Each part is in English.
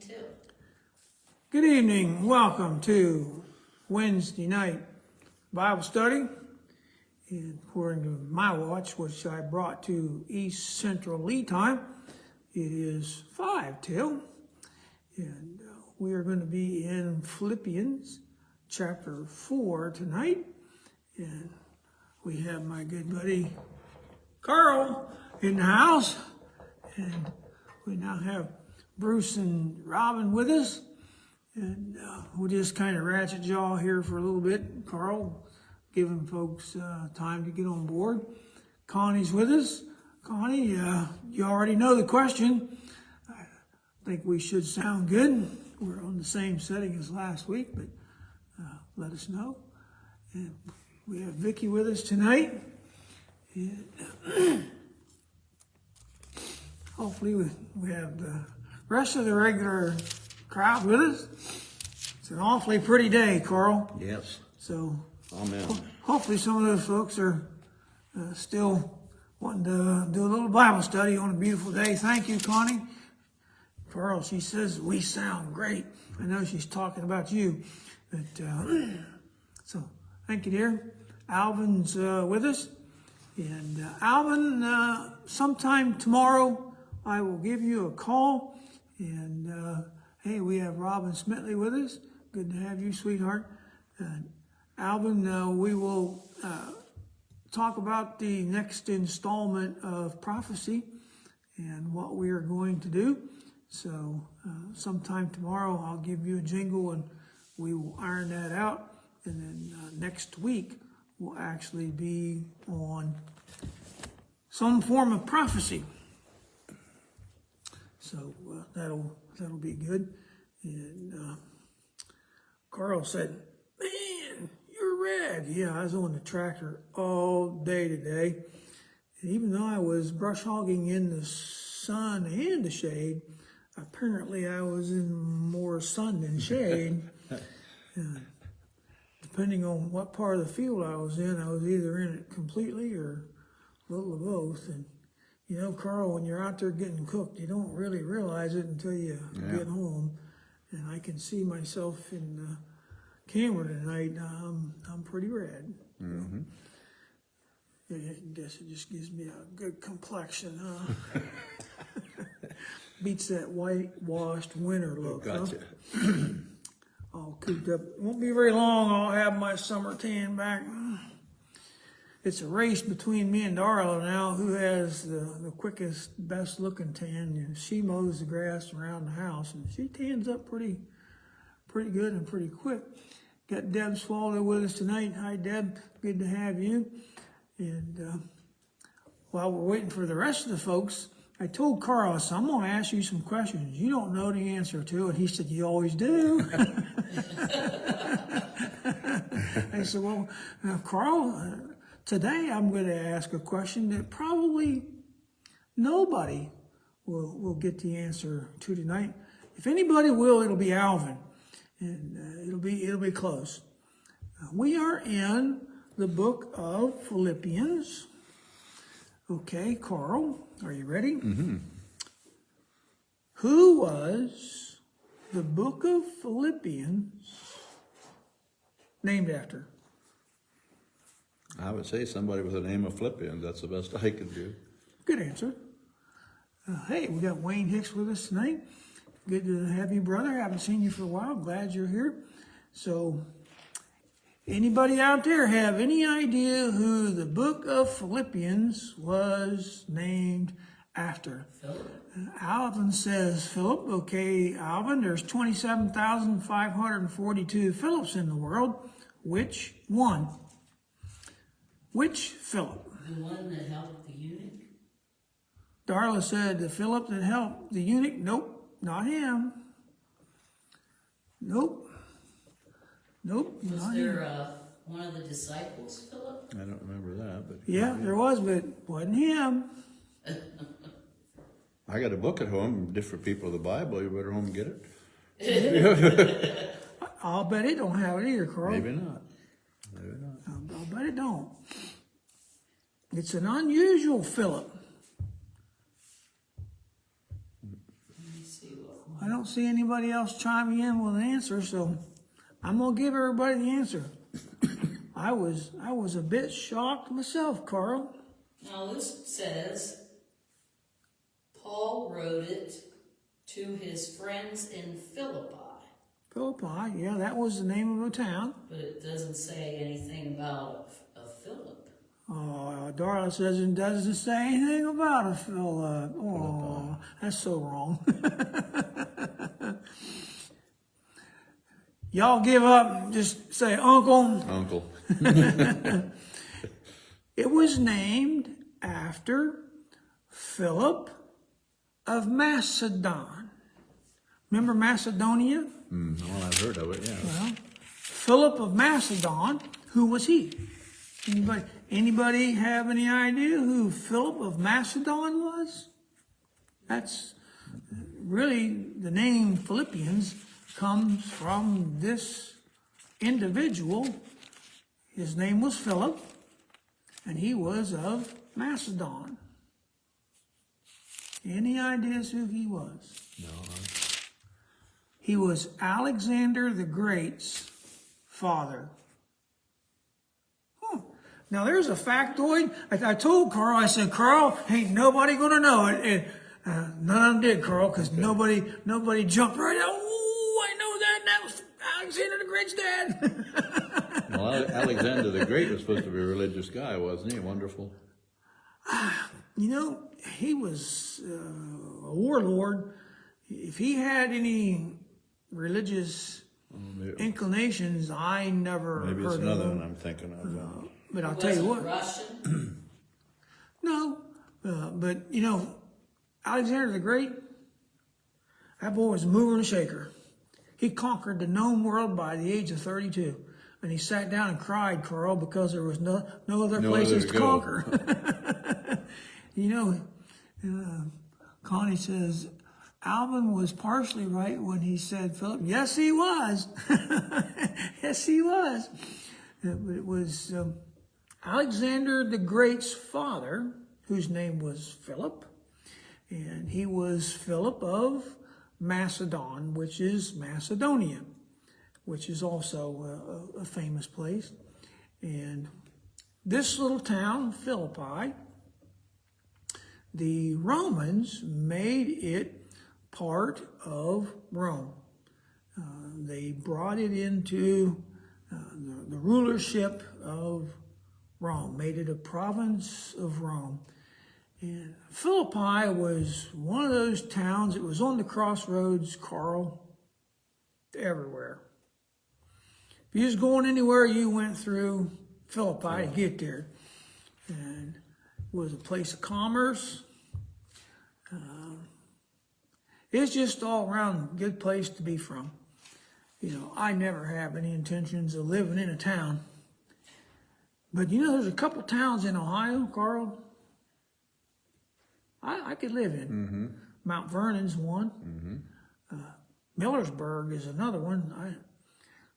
too. Good evening. Welcome to Wednesday night Bible study. And according to my watch, which I brought to East Central Lead Time, it is 5 till. And we are going to be in Philippians chapter 4 tonight. And we have my good buddy Carl in the house. And we now have Bruce and Robin with us. And we'll just kind of ratchet jaw here for a little bit. Carl, giving folks time to get on board. Connie's with us. Connie, you already know the question. I think we should sound good. We're on the same setting as last week, but let us know. And we have Vicky with us tonight. And hopefully we have the rest of the regular crowd with us. It's an awfully pretty day, Carl. Yes. So Amen. Hopefully some of those folks are still wanting to do a little Bible study on a beautiful day. Thank you, Connie. Carl, she says we sound great. I know she's talking about you. But so thank you, dear. Alvin's with us. And Alvin, sometime tomorrow I will give you a call. And hey, we have Robin Smitley with us. Good to have you, sweetheart. Alvin, we will talk about the next installment of prophecy and what we are going to do. So sometime tomorrow I'll give you a jingle and we will iron that out. And then next week will actually be on some form of prophecy. So that'll be good. And Carl said, "Man, you're red." Yeah, I was on the tractor all day today. And even though I was brush hogging in the sun and the shade, apparently I was in more sun than shade. Depending on what part of the field I was in, I was either in it completely or a little of both. And you know, Carl, when you're out there getting cooked, you don't really realize it until you get home. And I can see myself in the camera tonight. I'm pretty red. Mm-hmm. I guess it just gives me a good complexion, huh? Beats that whitewashed winter look. Gotcha. Huh? All cooped up. It won't be very long. I'll have my summer tan back. It's a race between me and Darla now, who has the quickest, best looking tan. And she mows the grass around the house, and she tans up pretty good and pretty quick. Got Deb Swallow with us tonight. Hi, Deb. Good to have you. And while we're waiting for the rest of the folks, I told Carl, I said, I'm going to ask you some questions. You don't know the answer to it. He said, you always do. I said, well, Carl, today I'm going to ask a question that probably nobody will get the answer to tonight. If anybody will, it'll be Alvin, and it'll be close. We are in the book of Philippians. Okay, Carl, are you ready? Mm-hmm. Who was the book of Philippians named after? I would say somebody with the name of Philippians. That's the best I could do. Good answer. Hey, we got Wayne Hicks with us tonight. Good to have you, brother. Haven't seen you for a while. Glad you're here. So, anybody out there have any idea who the book of Philippians was named after? Alvin says Philip. Okay, Alvin, there's 27,542 Philips in the world. Which one? Which Philip? The one that helped the eunuch? Darla said the Philip that helped the eunuch. Nope, not him. Nope, Was not there him. one of the disciples, Philip? I don't remember that, but Yeah, there was, but wasn't him. I got a book at home, different people of the Bible. You better home and get it. I'll bet it don't have it either, Carl. Maybe not. Maybe not. I'll bet it don't. It's an unusual Philip. Let me see what I don't don't see anybody else chiming in with an answer, so I'm gonna give everybody the answer. I was a bit shocked myself, Carl. Now this says, Paul wrote it to his friends in Philippi, Philippi, yeah, that was the name of a town. but it doesn't say anything about a Philip. Oh, Darla says it doesn't say anything about a Philip. Oh, that's so wrong. Y'all give up, just say uncle. Uncle. It was named after Philip of Macedon. Remember Macedonia? Well, I've heard of it, yeah. Well, Philip of Macedon, who was he? Anybody have any idea who Philip of Macedon was? That's really the name Philippians comes from this individual. His name was Philip, and he was of Macedon. Any ideas who he was? No. He was Alexander the Great's father. Now there's a factoid. I told Carl, I said, Carl, ain't nobody gonna know it. And none of them did, Carl, because nobody jumped right out. Oh, I know that. That was Alexander the Great's dad. Well, Alexander the Great was supposed to be a religious guy, wasn't he? Wonderful. You know, he was a warlord. If he had any religious inclinations, I never Maybe heard it's another of him. one I'm thinking of. But I'll It tell you wasn't what. Russian. No, but you know, Alexander the Great, that boy was a mover and a shaker. He conquered the known world by the age of 32. And he sat down and cried, Carl, because there was no other places to conquer. You know, Connie says, Alvin was partially right when he said Philip. Yes, he was. Yes, he was. It was Alexander the Great's father, whose name was Philip, and he was Philip of Macedon, which is Macedonia, which is also a famous place. And this little town, Philippi, the Romans made it part of Rome. They brought it into the rulership of Rome, made it a province of Rome. And Philippi was one of those towns, it was on the crossroads, Carl, to everywhere. If you was going anywhere, you went through Philippi to get there. And it was a place of commerce. It's just all around a good place to be from. You know, I never have any intentions of living in a town. But you know, there's a couple towns in Ohio, Carl, I could live in. Mm-hmm. Mount Vernon's one. Millersburg is another one.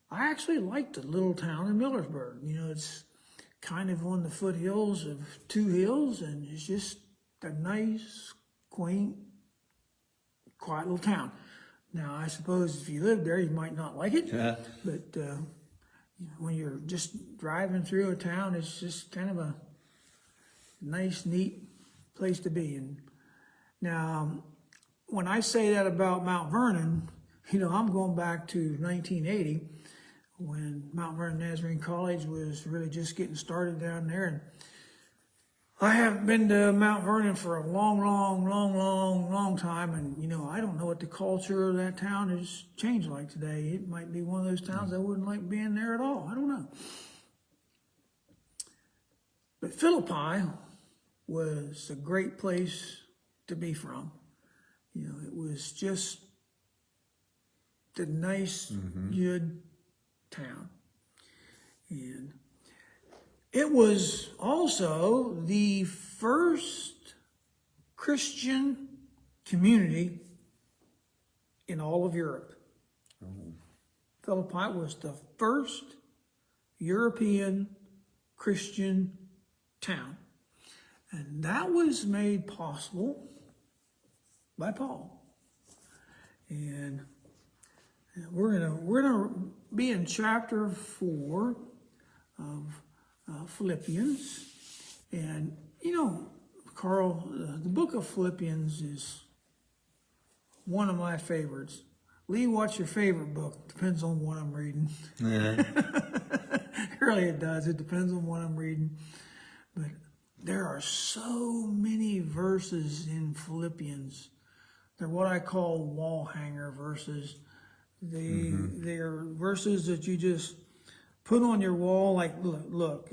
I actually like the little town of Millersburg. You know, it's kind of on the foothills of two hills, and it's just a nice, quaint, quiet little town. Now, I suppose if you live there, you might not like it, Yeah. but you know, when you're just driving through a town, it's just kind of a nice, neat place to be. And now, when I say that about Mount Vernon, you know, I'm going back to 1980 when Mount Vernon Nazarene College was really just getting started down there. And I haven't been to Mount Vernon for a long time. And, you know, I don't know what the culture of that town has changed like today. It might be one of those towns I wouldn't like being there at all. I don't know. But Philippi was a great place to be from. You know, it was just a nice, good town. And it was also the first Christian community in all of Europe. Philippi was the first European Christian town. And that was made possible by Paul. And we're gonna be in chapter 4 of Philippians. And you know, Carl, the book of Philippians is one of my favorites. Lee, what's your favorite book? Depends on what I'm reading. Yeah. Really, it does. It depends on what I'm reading. But there are so many verses in Philippians. They're what I call wall hanger verses. They are verses that you just put on your wall. Like, look,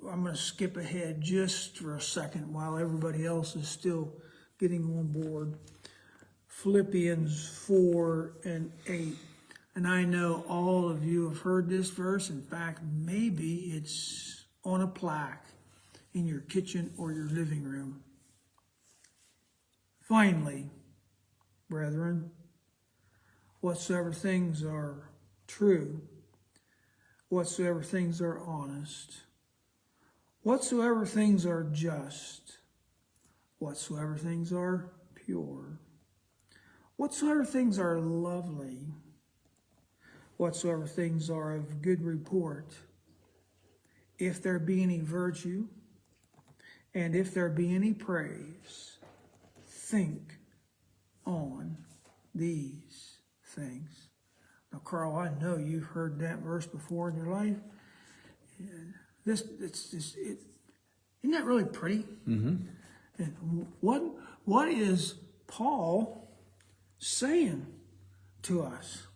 I'm going to skip ahead just for a second while everybody else is still getting on board. Philippians 4 and 8. And I know all of you have heard this verse. In fact, maybe it's on a plaque in your kitchen or your living room. Finally, brethren, whatsoever things are true, whatsoever things are honest, whatsoever things are just, whatsoever things are pure, whatsoever things are lovely, whatsoever things are of good report, if there be any virtue, and if there be any praise, think on these things. Now, Carl, I know you've heard that verse before in your life. And isn't that really pretty? Mm-hmm. And what is Paul saying to us?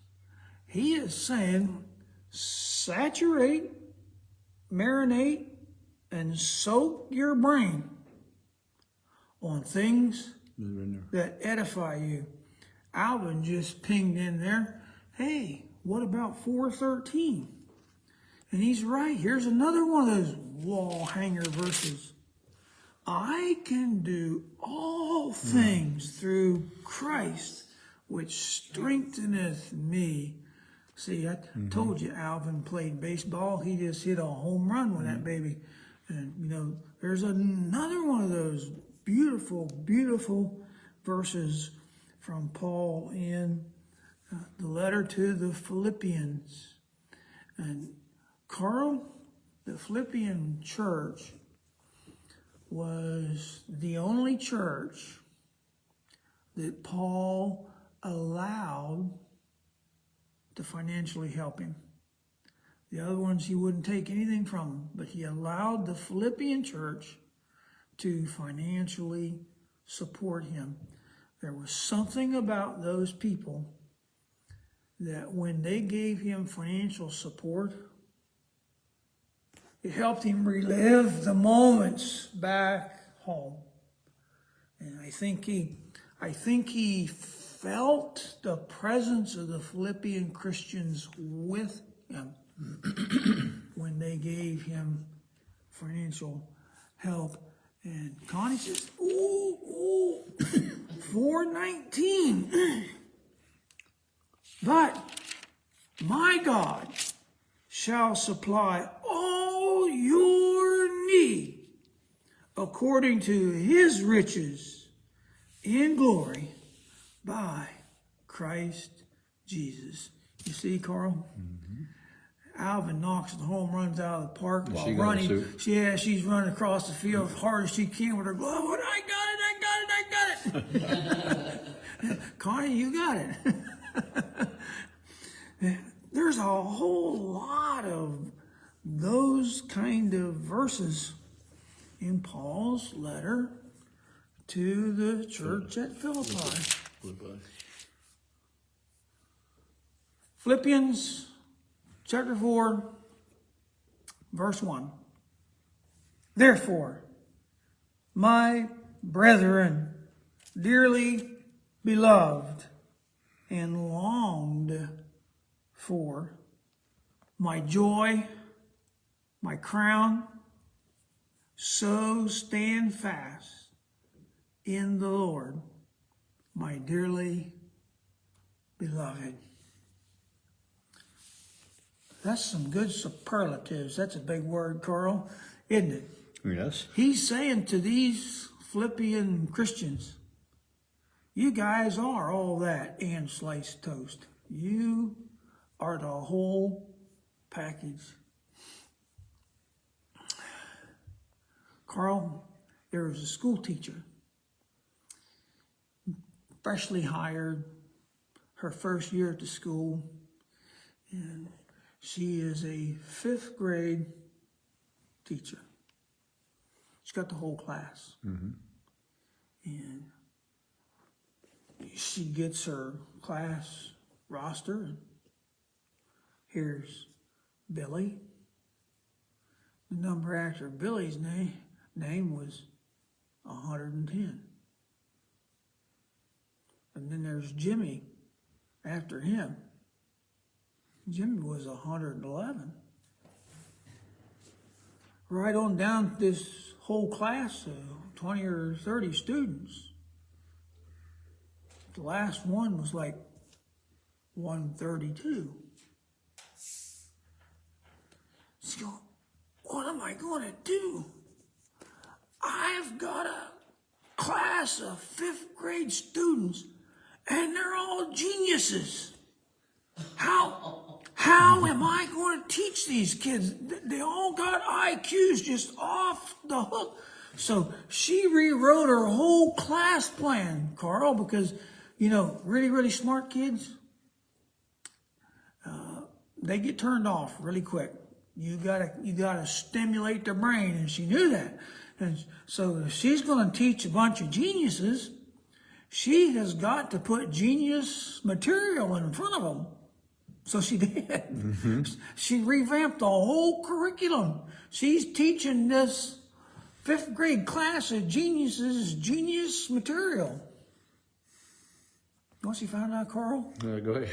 He is saying, saturate, marinate, and soak your brain on things that edify you. Alvin just pinged in there, hey, what about 4:13? And he's right. Here's another one of those wall hanger verses. I can do all things through Christ, which strengtheneth me. See, I told you Alvin played baseball. He just hit a home run with that baby. And, you know, there's another one of those beautiful, beautiful verses from Paul in the letter to the Philippians. And Carl, the Philippian church was the only church that Paul allowed to financially help him. The other ones he wouldn't take anything from them, but he allowed the Philippian church to financially support him. There was something about those people that when they gave him financial support, it helped him relive the moments back home. And I think he felt the presence of the Philippian Christians with him when they gave him financial help. And Connie says, ooh, 4:19. But my God shall supply all your need according to his riches in glory by Christ Jesus. You see, Carl? Mm-hmm. Alvin knocks the home runs out of the park while running. She's running across the field as hard as she can with her glove. Oh, I got it. Connie, you got it. There's a whole lot of those kind of verses in Paul's letter to the church at Philippi. Philippians chapter 4, verse 1. Therefore, my brethren, dearly beloved and longed for, my joy, my crown, so stand fast in the Lord, my dearly beloved. That's some good superlatives. That's a big word, Carl, isn't it? Yes. He's saying to these Philippian Christians, You guys are all that and sliced toast. You are the whole package. Carl, there was a school teacher, freshly hired, her first year at the school, and she is a 5th grade teacher. She's got the whole class. And she gets her class roster, and here's Billy. The number after Billy's name was 110. And then there's Jimmy after him. Jimmy was 111. Right on down this whole class of 20 or 30 students. The last one was like 132. She's going, what am I going to do? I've got a class of 5th grade students and they're all geniuses. How am I going to teach these kids? They all got IQs just off the hook. So she rewrote her whole class plan, Carl, because, you know, really, really smart kids, they get turned off really quick. You gotta stimulate their brain, and she knew that. And so if she's going to teach a bunch of geniuses, she has got to put genius material in front of them. So she did. She revamped the whole curriculum. She's teaching this 5th grade class of geniuses genius material. Once you found out, Carl? Go ahead.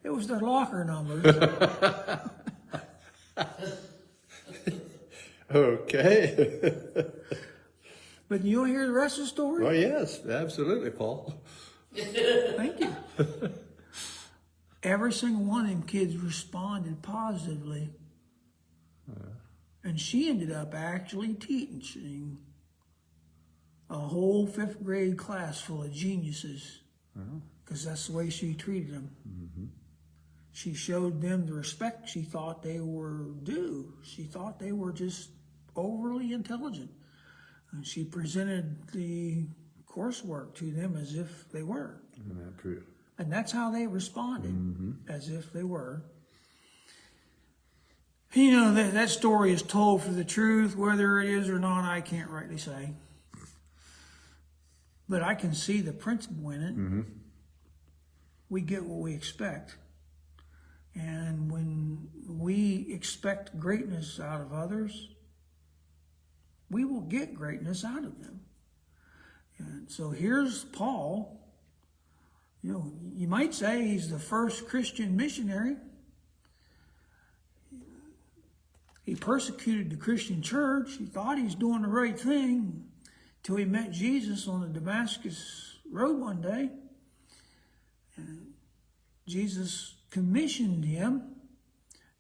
It was their locker numbers. Okay. But you want to hear the rest of the story? Oh, yes, absolutely, Paul. Thank you. Every single one of them kids responded positively. And she ended up actually teaching a whole 5th grade class full of geniuses. Because that's the way she treated them. She showed them the respect she thought they were due. She thought they were just overly intelligent. And she presented the coursework to them as if they were. Isn't that true? And that's how they responded, as if they were. You know, that story is told for the truth. Whether it is or not, I can't rightly say. But I can see the principle in it. We get what we expect. And when we expect greatness out of others, we will get greatness out of them. And so here's Paul. You know, you might say he's the first Christian missionary. He persecuted the Christian church. He thought he was doing the right thing till he met Jesus on the Damascus road one day. And Jesus commissioned him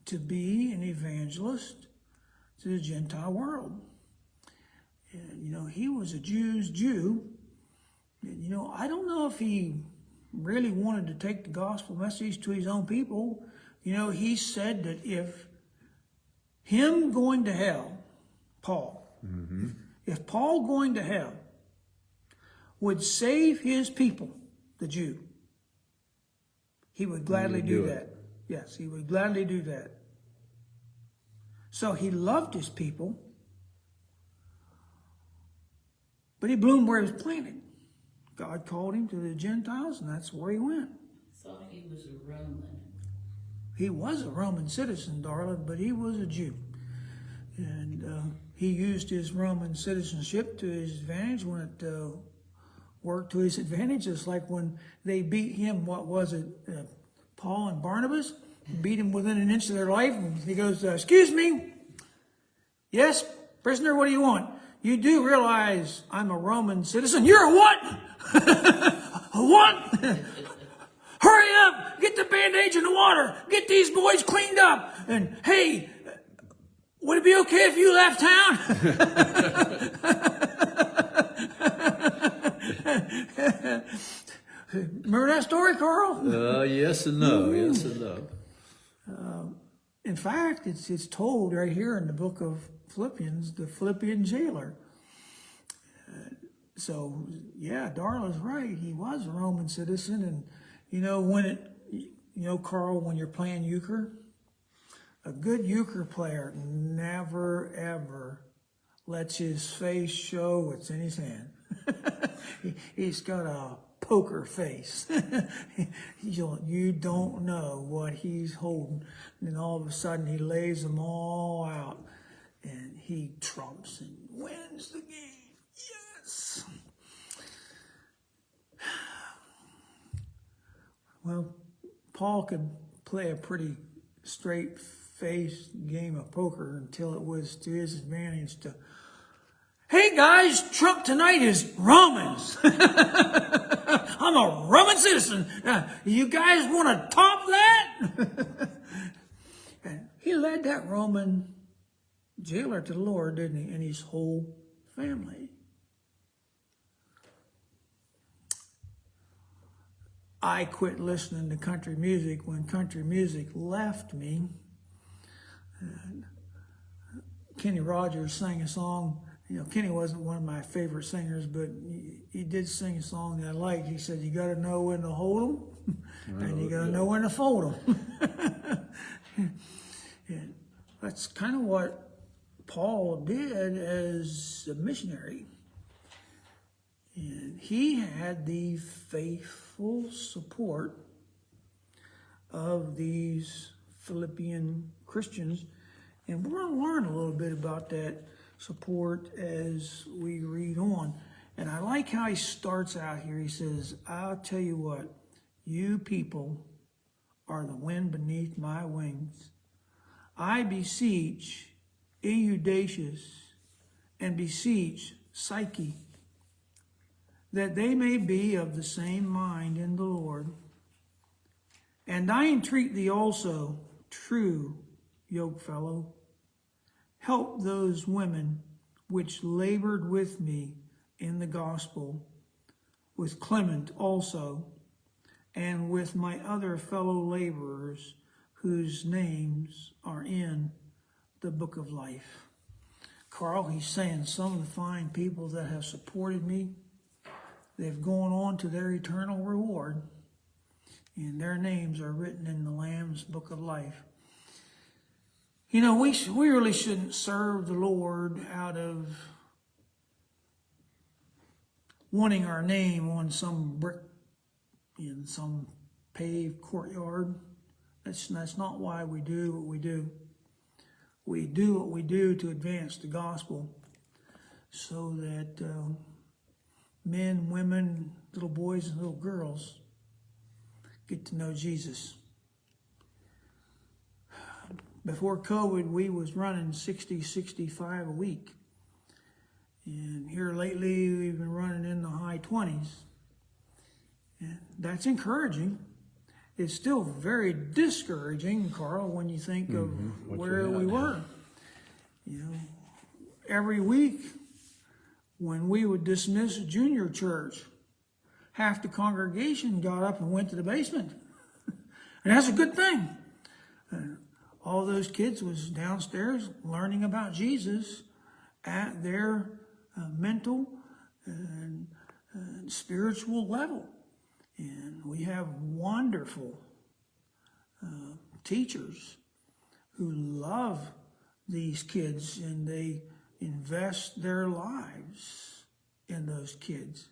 to be an evangelist to the Gentile world. And, you know, he was a Jew's Jew. And, you know, I don't know if he really wanted to take the gospel message to his own people. You know, he said that if him going to hell, Paul, if Paul going to hell would save his people, the Jew, he would gladly do that. Yes, he would gladly do that. So he loved his people, but he bloomed where he was planted. God called him to the Gentiles, and that's where he went. I thought he was a Roman. He was a Roman citizen, darling, but he was a Jew. And he used his Roman citizenship to his advantage when it worked to his advantage. It's like when they beat him, what was it, Paul and Barnabas? Beat him within an inch of their life. And he goes, excuse me? Yes, prisoner, what do you want? You do realize I'm a Roman citizen. You're a what? A what? Hurry up! Get the bandage in the water! Get these boys cleaned up! And hey, would it be okay if you left town? Remember that story, Carl? Yes and no. Yes and no. In fact, it's told right here in the book of Philippians, the Philippian jailer. So, yeah, Darla's right. He was a Roman citizen. And, Carl, when you're playing euchre, a good euchre player never, ever lets his face show what's in his hand. He's got a poker face. You don't know what he's holding. And then all of a sudden he lays them all out and he trumps and wins the game. Yes. Well, Paul could play a pretty straight-faced game of poker until it was to his advantage to, hey guys, Trump tonight is Romans. I'm a Roman citizen. You guys want to top that? And he led that Roman jailer to the Lord, didn't he? And his whole family. I quit listening to country music when country music left me. Kenny Rogers sang a song. Kenny wasn't one of my favorite singers, but he did sing a song that I liked. He said, you got to know when to hold them, and you got to know when to fold them. And that's kind of what Paul did as a missionary. And he had the faithful support of these Philippian Christians. And we're going to learn a little bit about that support as we read on. And I like how he starts out here. He says, I'll tell you what, you people are the wind beneath my wings. I beseech Eudacius and beseech Psyche, that they may be of the same mind in the Lord. And I entreat thee also, true yokefellow, help those women which labored with me in the gospel, with Clement also, and with my other fellow laborers, whose names are in the book of life. Carl, he's saying some of the fine people that have supported me, they've gone on to their eternal reward, and their names are written in the Lamb's book of life. We really shouldn't serve the Lord out of wanting our name on some brick in some paved courtyard. That's not why we do what we do. We do what we do to advance the gospel so that men, women, little boys, and little girls get to know Jesus. Before COVID, we was running 60, 65 a week. And here lately, we've been running in the high 20s. And that's encouraging. It's still very discouraging, Carl, when you think of where we were. Every week, when we would dismiss a junior church, half the congregation got up and went to the basement. And that's a good thing. All those kids was downstairs learning about Jesus at their mental and spiritual level. And we have wonderful teachers who love these kids, and they invest their lives in those kids.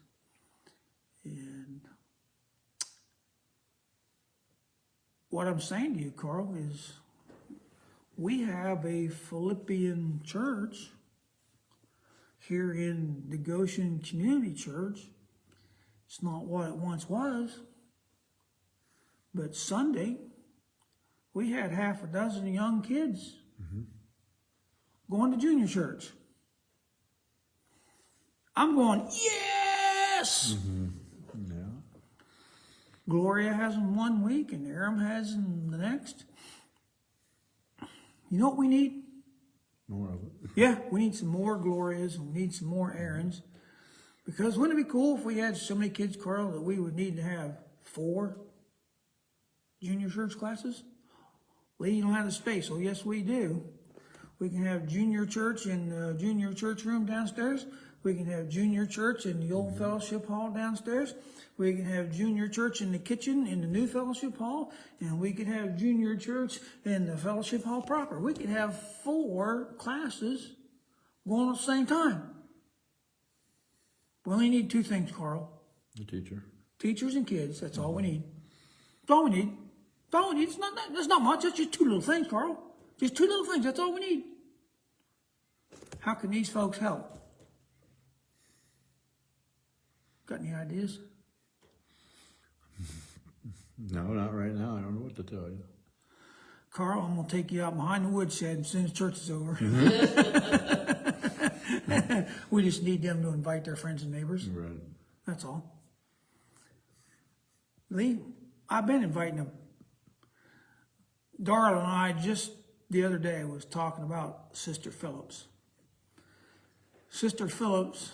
And what I'm saying to you, Carl, is we have a Philippian church here in the Goshen Community Church. It's not what it once was, but Sunday we had half a dozen young kids going to junior church. I'm going, yes! Yeah. Gloria has them one week and Aram has them the next. You know what we need? More of it. Yeah, we need some more Glorias and we need some more Aarons. Because wouldn't it be cool if we had so many kids, Carl, that we would need to have 4 junior church classes? Lee, you don't have the space. Oh, yes, we do. We can have junior church in the junior church room downstairs. We can have junior church in the old fellowship hall downstairs. We can have junior church in the kitchen in the new fellowship hall. And we could have junior church in the fellowship hall proper. We could have 4 classes going at the same time. We only need 2 things, Carl. The teacher. Teachers and kids. That's all we need. That's all we need. That's all we need. That's not much. That's just 2 little things, Carl. Just 2 little things. That's all we need. How can these folks help? Got any ideas? No, not right now. I don't know what to tell you. Carl, I'm going to take you out behind the woodshed as soon as church is over. We just need them to invite their friends and neighbors. Right. That's all. Lee, I've been inviting them. Darla and I just the other day was talking about Sister Phillips. Sister Phillips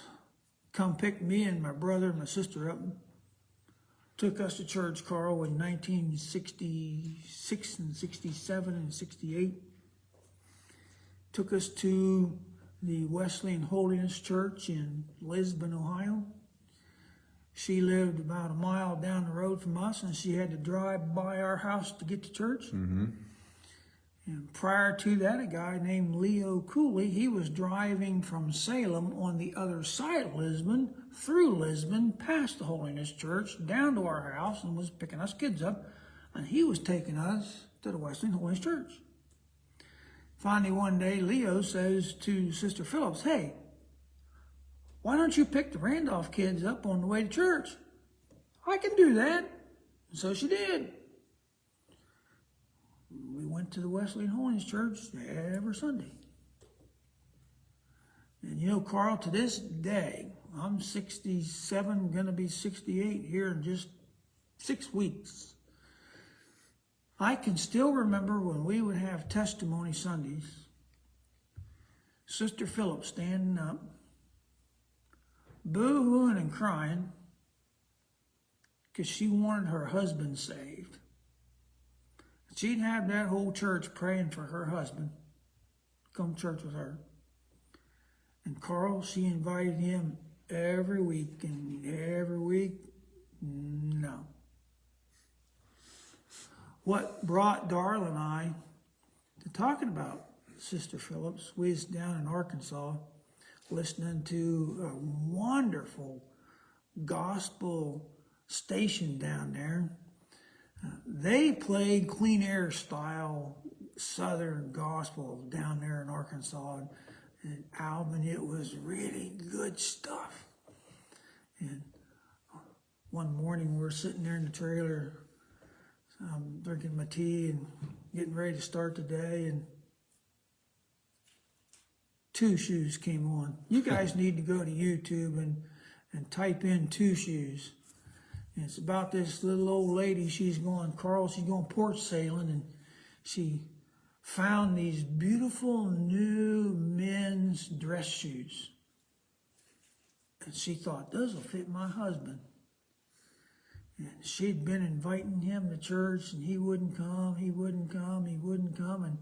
come pick me and my brother and my sister up. Took us to church, Carl, in 1966 and 67 and 68. Took us to the Wesleyan Holiness Church in Lisbon, Ohio. She lived about a mile down the road from us, and she had to drive by our house to get to church. Mm-hmm. And prior to that, a guy named Leo Cooley, he was driving from Salem on the other side of Lisbon, through Lisbon, past the Holiness Church, down to our house, and was picking us kids up. And he was taking us to the Wesleyan Holiness Church. Finally, one day, Leo says to Sister Phillips, "Hey, why don't you pick the Randolph kids up on the way to church?" "I can do that." And so she did. We went to the Wesleyan Holiness Church every Sunday. And you know, Carl, to this day, I'm 67, going to be 68 here in just 6 weeks. I can still remember when we would have testimony Sundays, Sister Phillips standing up, boo-hooing and crying because she wanted her husband saved. She'd have that whole church praying for her husband to come to church with her. And Carl, she invited him every week, and every week, no. What brought Darla and I to talking about Sister Phillips, we was down in Arkansas listening to a wonderful gospel station down there. They played Clean Air style Southern gospel down there in Arkansas. An album, it was really good stuff. And one morning we're sitting there in the trailer, drinking my tea and getting ready to start the day, and Two Shoes came on. You guys need to go to YouTube and type in Two Shoes. And it's about this little old lady. She's going port sailing, and she found these beautiful new men's dress shoes. And she thought, those will fit my husband. And she'd been inviting him to church, and he wouldn't come. And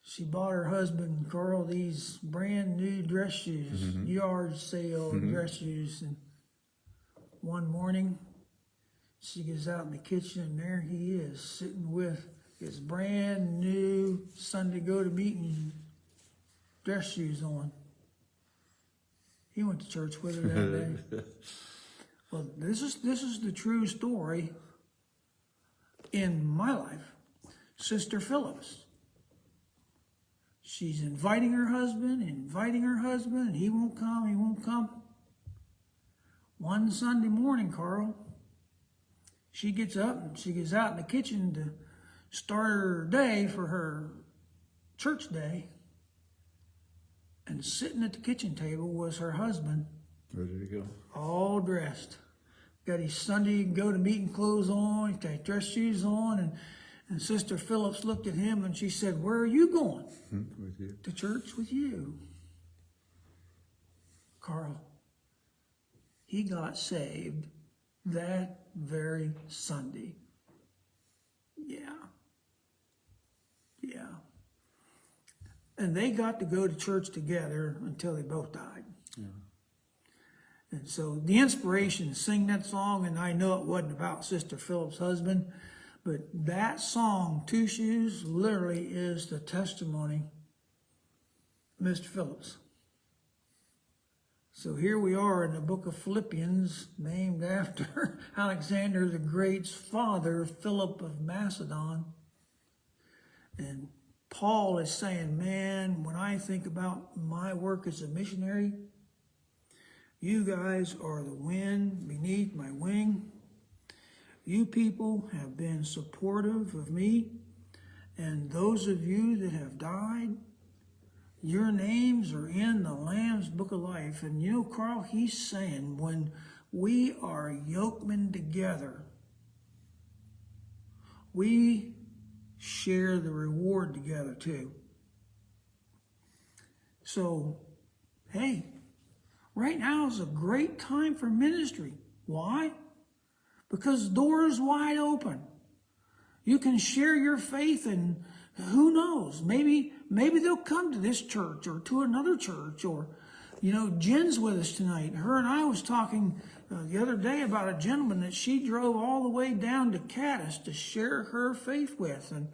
she bought her husband, Carl, these brand new dress shoes, yard sale dress shoes. And one morning, she goes out in the kitchen, and there he is, sitting with his brand new Sunday go-to-meeting dress shoes on. He went to church with her that day. Well, this is the true story in my life. Sister Phillips. She's inviting her husband, and he won't come. One Sunday morning, Carl, she gets up and she goes out in the kitchen to start her day for her church day. And sitting at the kitchen table was her husband. Ready to go. All dressed. Got his Sunday go-to-meeting clothes on, he's got his dress shoes on, and Sister Phillips looked at him and she said, "Where are you going?" With you. "To church with you." Carl, he got saved that very Sunday. Yeah. And they got to go to church together until they both died. Yeah. And so the inspiration to sing that song, and I know it wasn't about Sister Phillips' husband, but that song, Two Shoes, literally is the testimony of Mr. Phillips. So here we are in the book of Philippians, named after Alexander the Great's father, Philip of Macedon. And Paul is saying, man, when I think about my work as a missionary, you guys are the wind beneath my wing. You people have been supportive of me. And those of you that have died, your names are in the Lamb's Book of Life. And you know, Carl, he's saying when we are yokemen together, we share the reward together too. So, hey, right now is a great time for ministry. Why? Because the door is wide open. You can share your faith, and who knows, maybe they'll come to this church or to another church. Or, you know, Jen's with us tonight. Her and I was talking the other day about a gentleman that she drove all the way down to Cadiz to share her faith with, and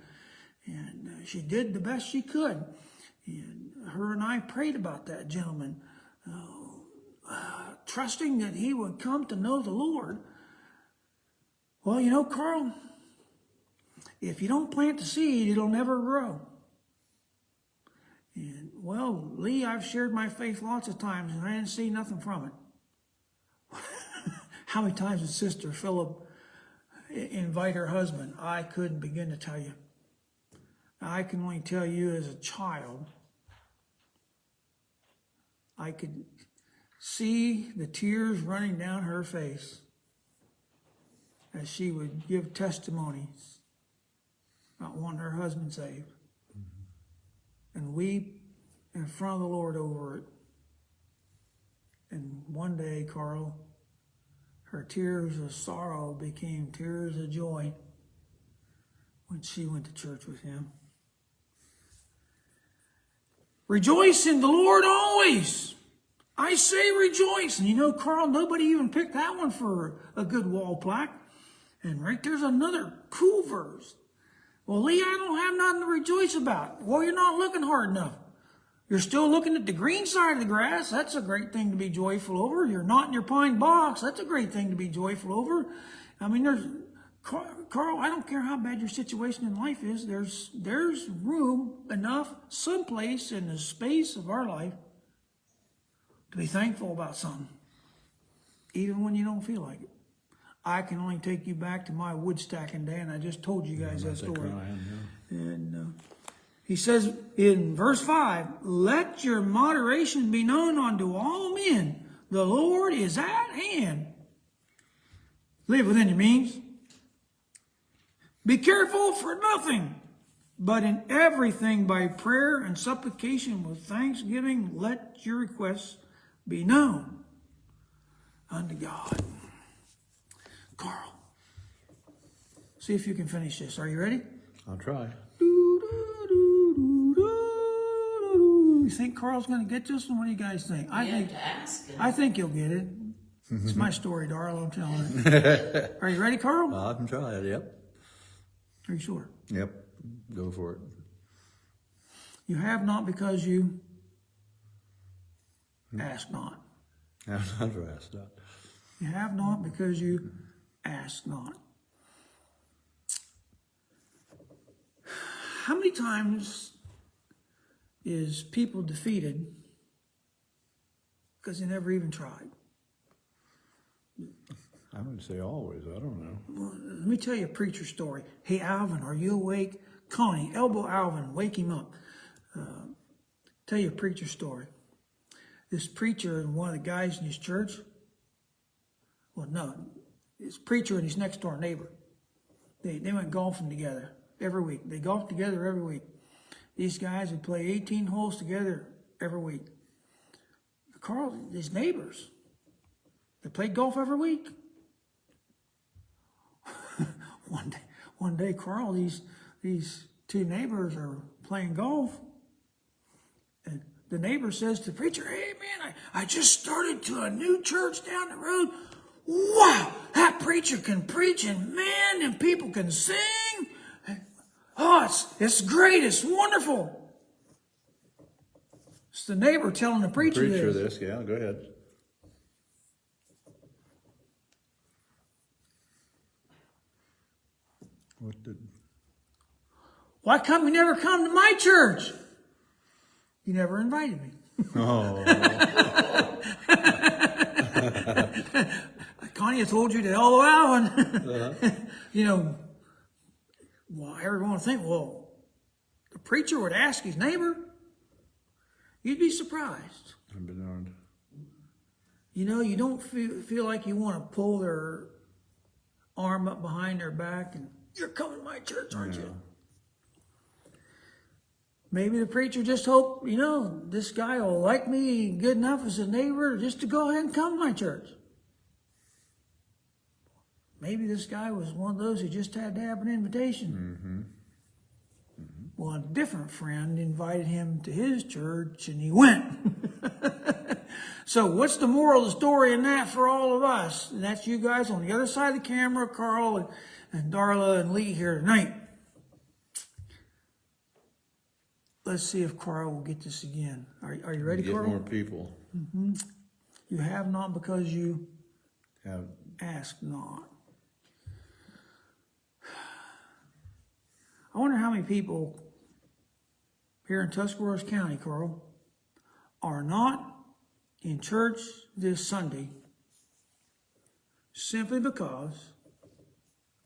she did the best she could. And her and I prayed about that gentleman, trusting that he would come to know the Lord. Well, you know, Carl, if you don't plant the seed, it'll never grow. And, well, Lee, I've shared my faith lots of times, and I didn't see nothing from it. How many times did Sister Philip invite her husband? I couldn't begin to tell you. I can only tell you as a child, I could see the tears running down her face as she would give testimonies about wanting her husband saved, and weep in front of the Lord over it. And one day, Carl, her tears of sorrow became tears of joy when she went to church with him. Rejoice in the Lord always. I say rejoice. And you know, Carl, nobody even picked that one for a good wall plaque. And right there's another cool verse. Well, Lee, I don't have nothing to rejoice about. Well, you're not looking hard enough. You're still looking at the green side of the grass. That's a great thing to be joyful over. You're not in your pine box. That's a great thing to be joyful over. I mean, Carl, I don't care how bad your situation in life is. There's room enough someplace in the space of our life to be thankful about something, even when you don't feel like it. I can only take you back to my wood stacking day, and I just told you guys that story. And he says in verse 5, let your moderation be known unto all men. The Lord is at hand. Live within your means. Be careful for nothing, but in everything by prayer and supplication with thanksgiving, let your requests be known unto God. Carl, see if you can finish this. Are you ready? I'll try. You think Carl's going to get this one? What do you guys think? I think you'll get it. It's my story, Darla. I'm telling it. Are you ready, Carl? I can try it, yep. Are you sure? Yep, go for it. You have not because you ask not. I have not asked that. You have not because you ask not. How many times is people defeated because they never even tried? I would say always. I don't know. Well, let me tell you a preacher story. Hey, Alvin, are you awake? Connie, elbow Alvin, wake him up. Tell you a preacher story. This preacher and one of the guys in his church, well, no, this preacher and his next door neighbor, they went golfing together every week. They golfed together every week. These guys would play 18 holes together every week. Carl, his neighbors, They played golf every week. One day, Carl, these two neighbors are playing golf. And the neighbor says to the preacher, "Hey, man, I just started to a new church down the road. Wow, that preacher can preach, and man, and people can sing. Oh, it's great. It's wonderful." It's the neighbor telling the preacher this. Yeah, go ahead. "Why come you never come to my church? You never invited me." Oh. Connie, I told you to LOL, and you know, well, everyone would think, well, the preacher would ask his neighbor. You'd be surprised. I've been on. You know, you don't feel like you want to pull their arm up behind their back and, "You're coming to my church, aren't you?" Maybe the preacher just hoped, this guy will like me good enough as a neighbor just to go ahead and come to my church. Maybe this guy was one of those who just had to have an invitation. Well, a different friend invited him to his church, and he went. So what's the moral of the story in that for all of us? And that's you guys on the other side of the camera, Carl and Darla and Lee here tonight. Let's see if Carl will get this again. Are you ready, Carl? Get more people. You have not because you Have. ask not. I wonder how many people here in Tuscarawas County, Carl, are not in church this Sunday simply because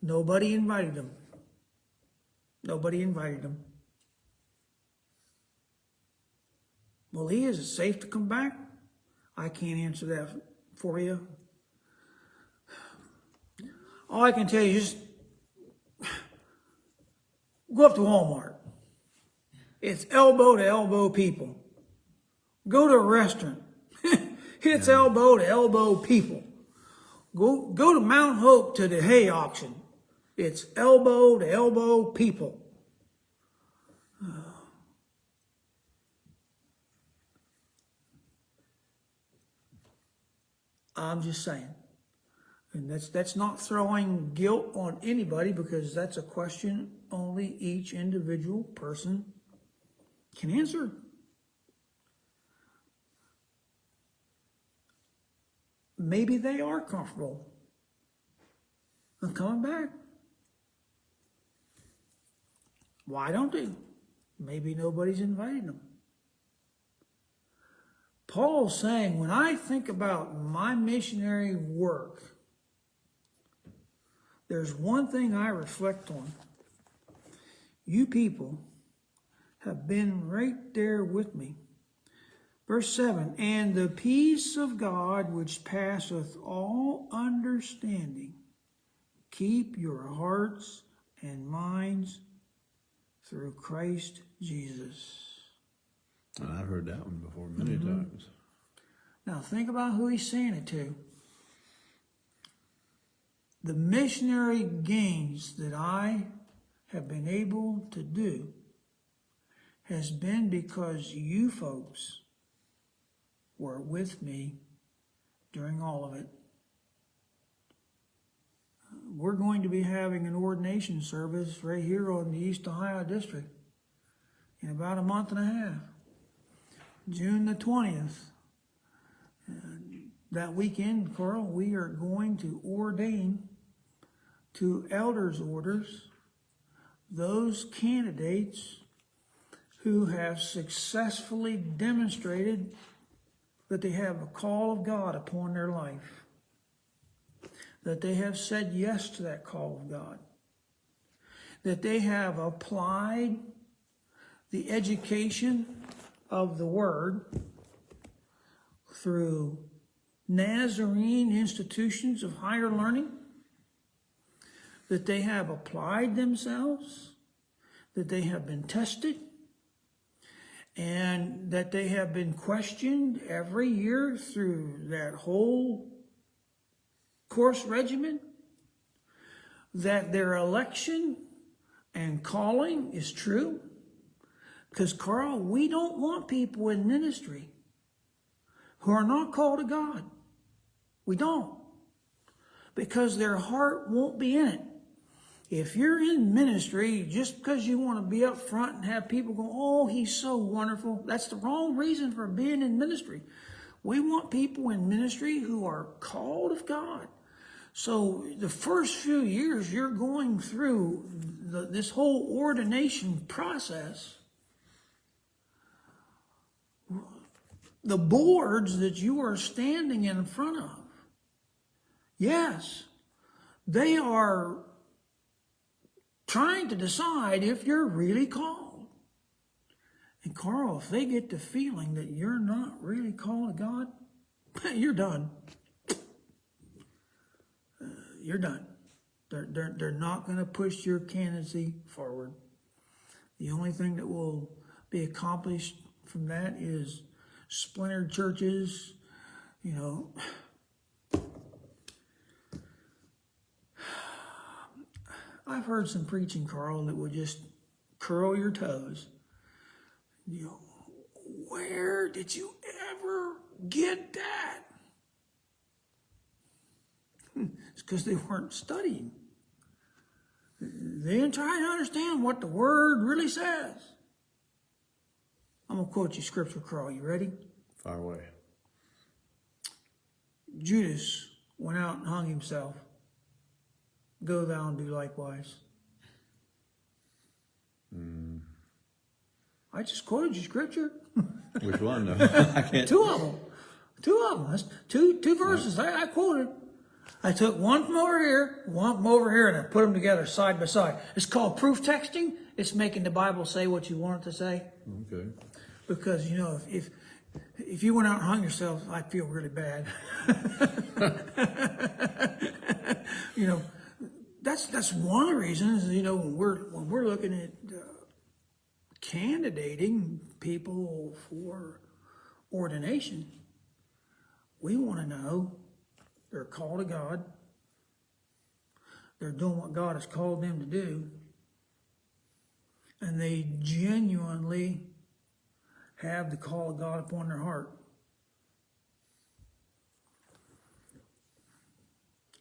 nobody invited them. Nobody invited them. Well, Lee, is it safe to come back? I can't answer that for you. All I can tell you is just go up to Walmart. It's elbow to elbow people. Go to a restaurant. It's elbow to elbow people. Go to Mount Hope to the hay auction. It's elbow to elbow people. I'm just saying. And that's not throwing guilt on anybody, because that's a question only each individual person can answer. Maybe they are comfortable with coming back. Why don't they? Maybe nobody's inviting them. Paul's saying, when I think about my missionary work, there's one thing I reflect on. You people have been right there with me. Verse 7, "And the peace of God which passeth all understanding, keep your hearts and minds through Christ Jesus." I've heard that one before many times. Now think about who he's saying it to. The missionary gains that I have been able to do has been because you folks were with me during all of it. We're going to be having an ordination service right here on the East Ohio District in about a month and a half. June the 20th. That weekend, Carl, we are going to ordain to elders' orders those candidates who have successfully demonstrated that they have a call of God upon their life, that they have said yes to that call of God, that they have applied the education of the Word through Nazarene institutions of higher learning, that they have applied themselves, that they have been tested, and that they have been questioned every year through that whole course regimen, that their election and calling is true. Because, Carl, we don't want people in ministry who are not called to God. We don't. Because their heart won't be in it. If you're in ministry just because you want to be up front and have people go, oh, he's so wonderful, that's the wrong reason for being in ministry. We want people in ministry who are called of God. So the first few years you're going through this whole ordination process, the boards that you are standing in front of, yes, they are trying to decide if you're really called. And Carl, if they get the feeling that you're not really called to God, you're done. You're done. They're not going to push your candidacy forward. The only thing that will be accomplished from that is splintered churches, you know. I've heard some preaching, Carl, that would just curl your toes. You know, where did you ever get that? It's because they weren't studying. They didn't try to understand what the Word really says. I'm going to quote you scripture, Carl. You ready? Far away. Judas went out and hung himself. Go thou and do likewise. I just quoted you scripture. Which one, though? I can't. Two of them. That's two verses I quoted. I took one from over here, one from over here, and I put them together side by side. It's called proof texting. It's making the Bible say what you want it to say. Okay. Because, you know, if you went out and hung yourself, I'd feel really bad. You know, that's one of the reasons, you know, when we're looking at candidating people for ordination, we want to know they're called to God, they're doing what God has called them to do, and they genuinely have the call of God upon their heart.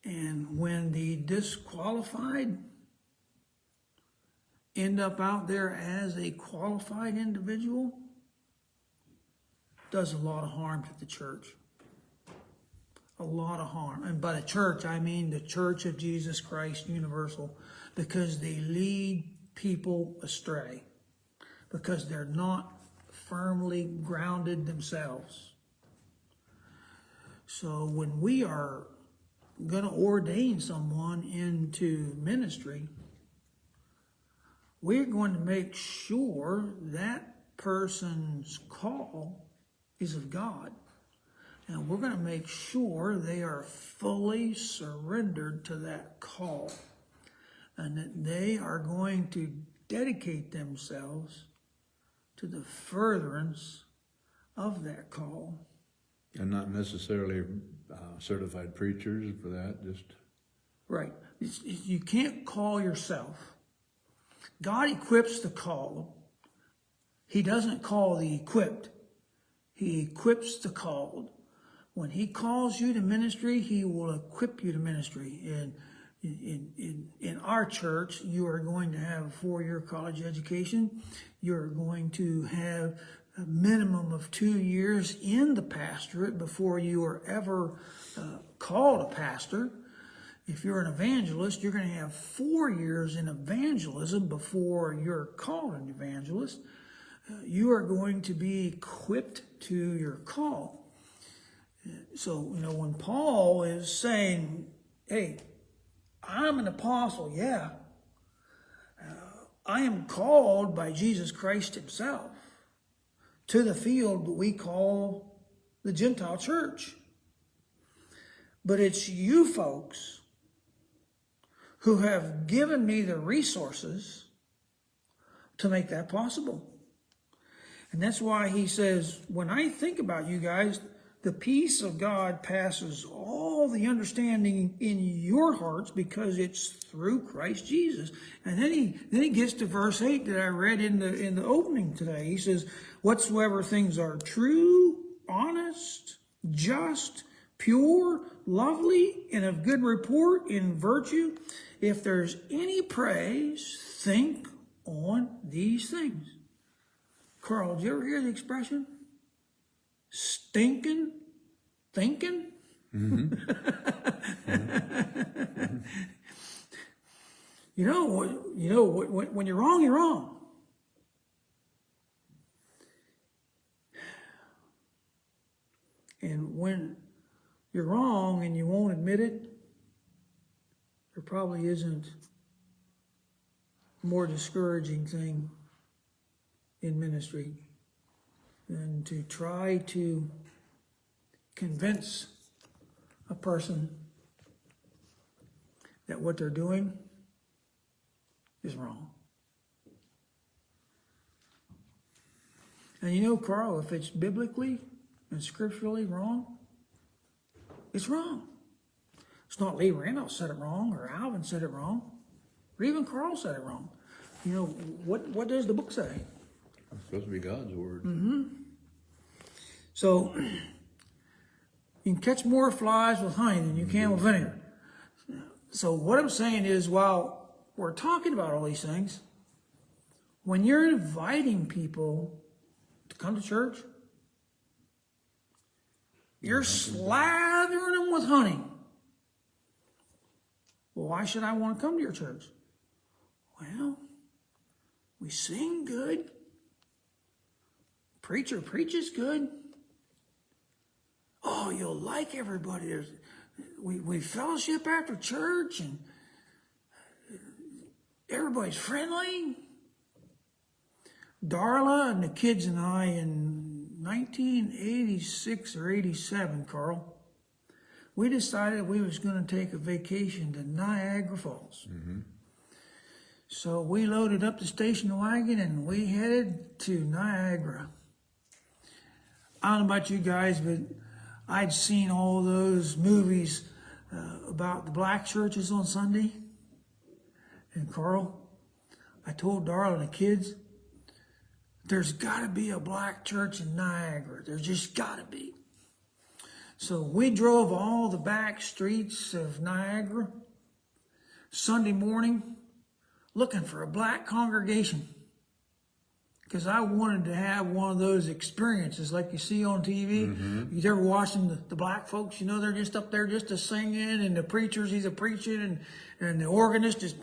And when the disqualified end up out there as a qualified individual, does a lot of harm to the church. A lot of harm. And by the church, I mean the Church of Jesus Christ Universal, because they lead people astray, because they're not firmly grounded themselves. So when we are going to ordain someone into ministry, we're going to make sure that person's call is of God. And we're going to make sure they are fully surrendered to that call, and that they are going to dedicate themselves to the furtherance of that call. And not necessarily certified preachers for that, just... Right. You can't call yourself. God equips the called. He doesn't call the equipped. He equips the called. When he calls you to ministry, he will equip you to ministry. And in our church, you are going to have a 4-year college education. You're going to have a minimum of 2 years in the pastorate before you are ever called a pastor. If you're an evangelist, you're going to have 4 years in evangelism before you're called an evangelist. You are going to be equipped to your call. So, you know, when Paul is saying, hey, I'm an apostle, yeah. I am called by Jesus Christ himself to the field that we call the Gentile church. But it's you folks who have given me the resources to make that possible. And that's why he says, when I think about you guys, the peace of God passes all the understanding in your hearts because it's through Christ Jesus. And then he gets to verse 8 that I read in the opening today. He says, whatsoever things are true, honest, just, pure, lovely, and of good report, in virtue, if there's any praise, think on these things. Carl, did you ever hear the expression? Stinking thinking? Mm-hmm. You know, when you're wrong, you're wrong. And when you're wrong and you won't admit it, there probably isn't a more discouraging thing in ministry than to try to convince a person that what they're doing is wrong. And you know, Carl, if it's biblically and scripturally wrong, it's wrong. It's not Lee Randolph said it wrong, or Alvin said it wrong, or even Carl said it wrong. You know, what does the book say? It's supposed to be God's word. Mm-hmm. So, you can catch more flies with honey than you can with vinegar. So what I'm saying is, while we're talking about all these things, when you're inviting people to come to church, you're slathering them with honey. Well, why should I want to come to your church? Well, we sing good. Preacher preaches good. Oh, you'll like everybody. We fellowship after church, and everybody's friendly. Darla and the kids and I in 1986 or 87, Carl, we decided we was going to take a vacation to Niagara Falls. Mm-hmm. So we loaded up the station wagon and we headed to Niagara. I don't know about you guys, but I'd seen all those movies about the black churches on Sunday. And Carl, I told Darla and the kids, there's got to be a black church in Niagara. There's just got to be. So we drove all the back streets of Niagara Sunday morning looking for a black congregation, because I wanted to have one of those experiences like you see on TV. Mm-hmm. You ever watching the black folks? You know, they're just up there just a singing, and the preachers, he's a preaching, and the organist just...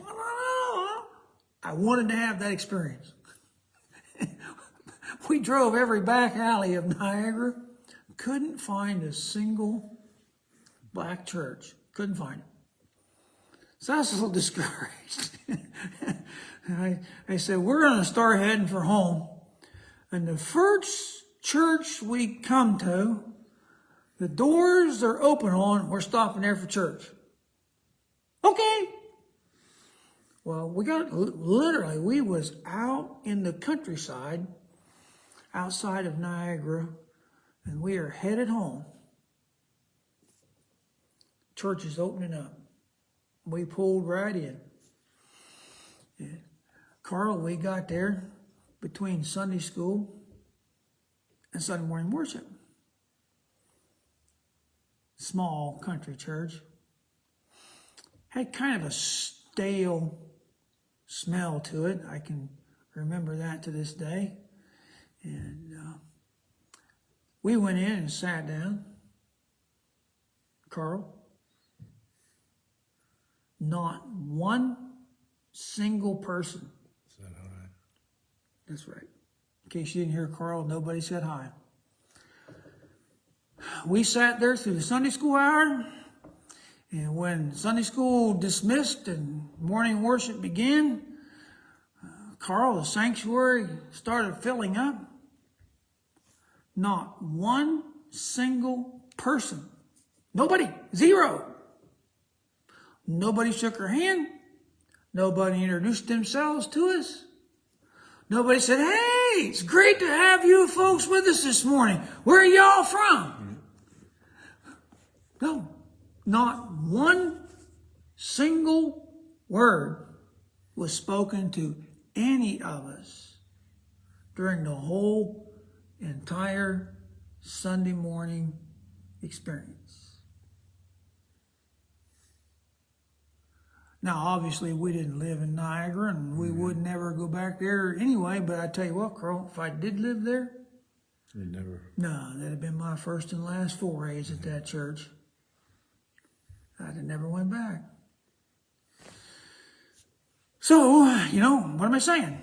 I wanted to have that experience. We drove every back alley of Niagara, couldn't find a single black church. Couldn't find it. So I was a little discouraged. I said, we're going to start heading for home. And the first church we come to, the doors are open on, we're stopping there for church. Okay. Well, we was out in the countryside, outside of Niagara, and we are headed home. Church is opening up. We pulled right in. Yeah. Carl, we got there between Sunday school and Sunday morning worship. Small country church. Had kind of a stale smell to it. I can remember that to this day. And we went in and sat down. Carl, not one single person. Is that all right? That's right. In case you didn't hear Carl, nobody said hi. We sat there through the Sunday school hour, and when Sunday school dismissed and morning worship began, Carl, the sanctuary started filling up. Not one single person. Nobody. Zero. Nobody shook her hand. Nobody introduced themselves to us. Nobody said, hey, it's great to have you folks with us this morning. Where are y'all from? No, not one single word was spoken to any of us during the whole entire Sunday morning experience. Now, obviously, we didn't live in Niagara, and we would never go back there anyway, but I tell you what, Carl, if I did live there, You never. no, that'd have been my first and last forays at that church. I'd have never went back. So, what am I saying?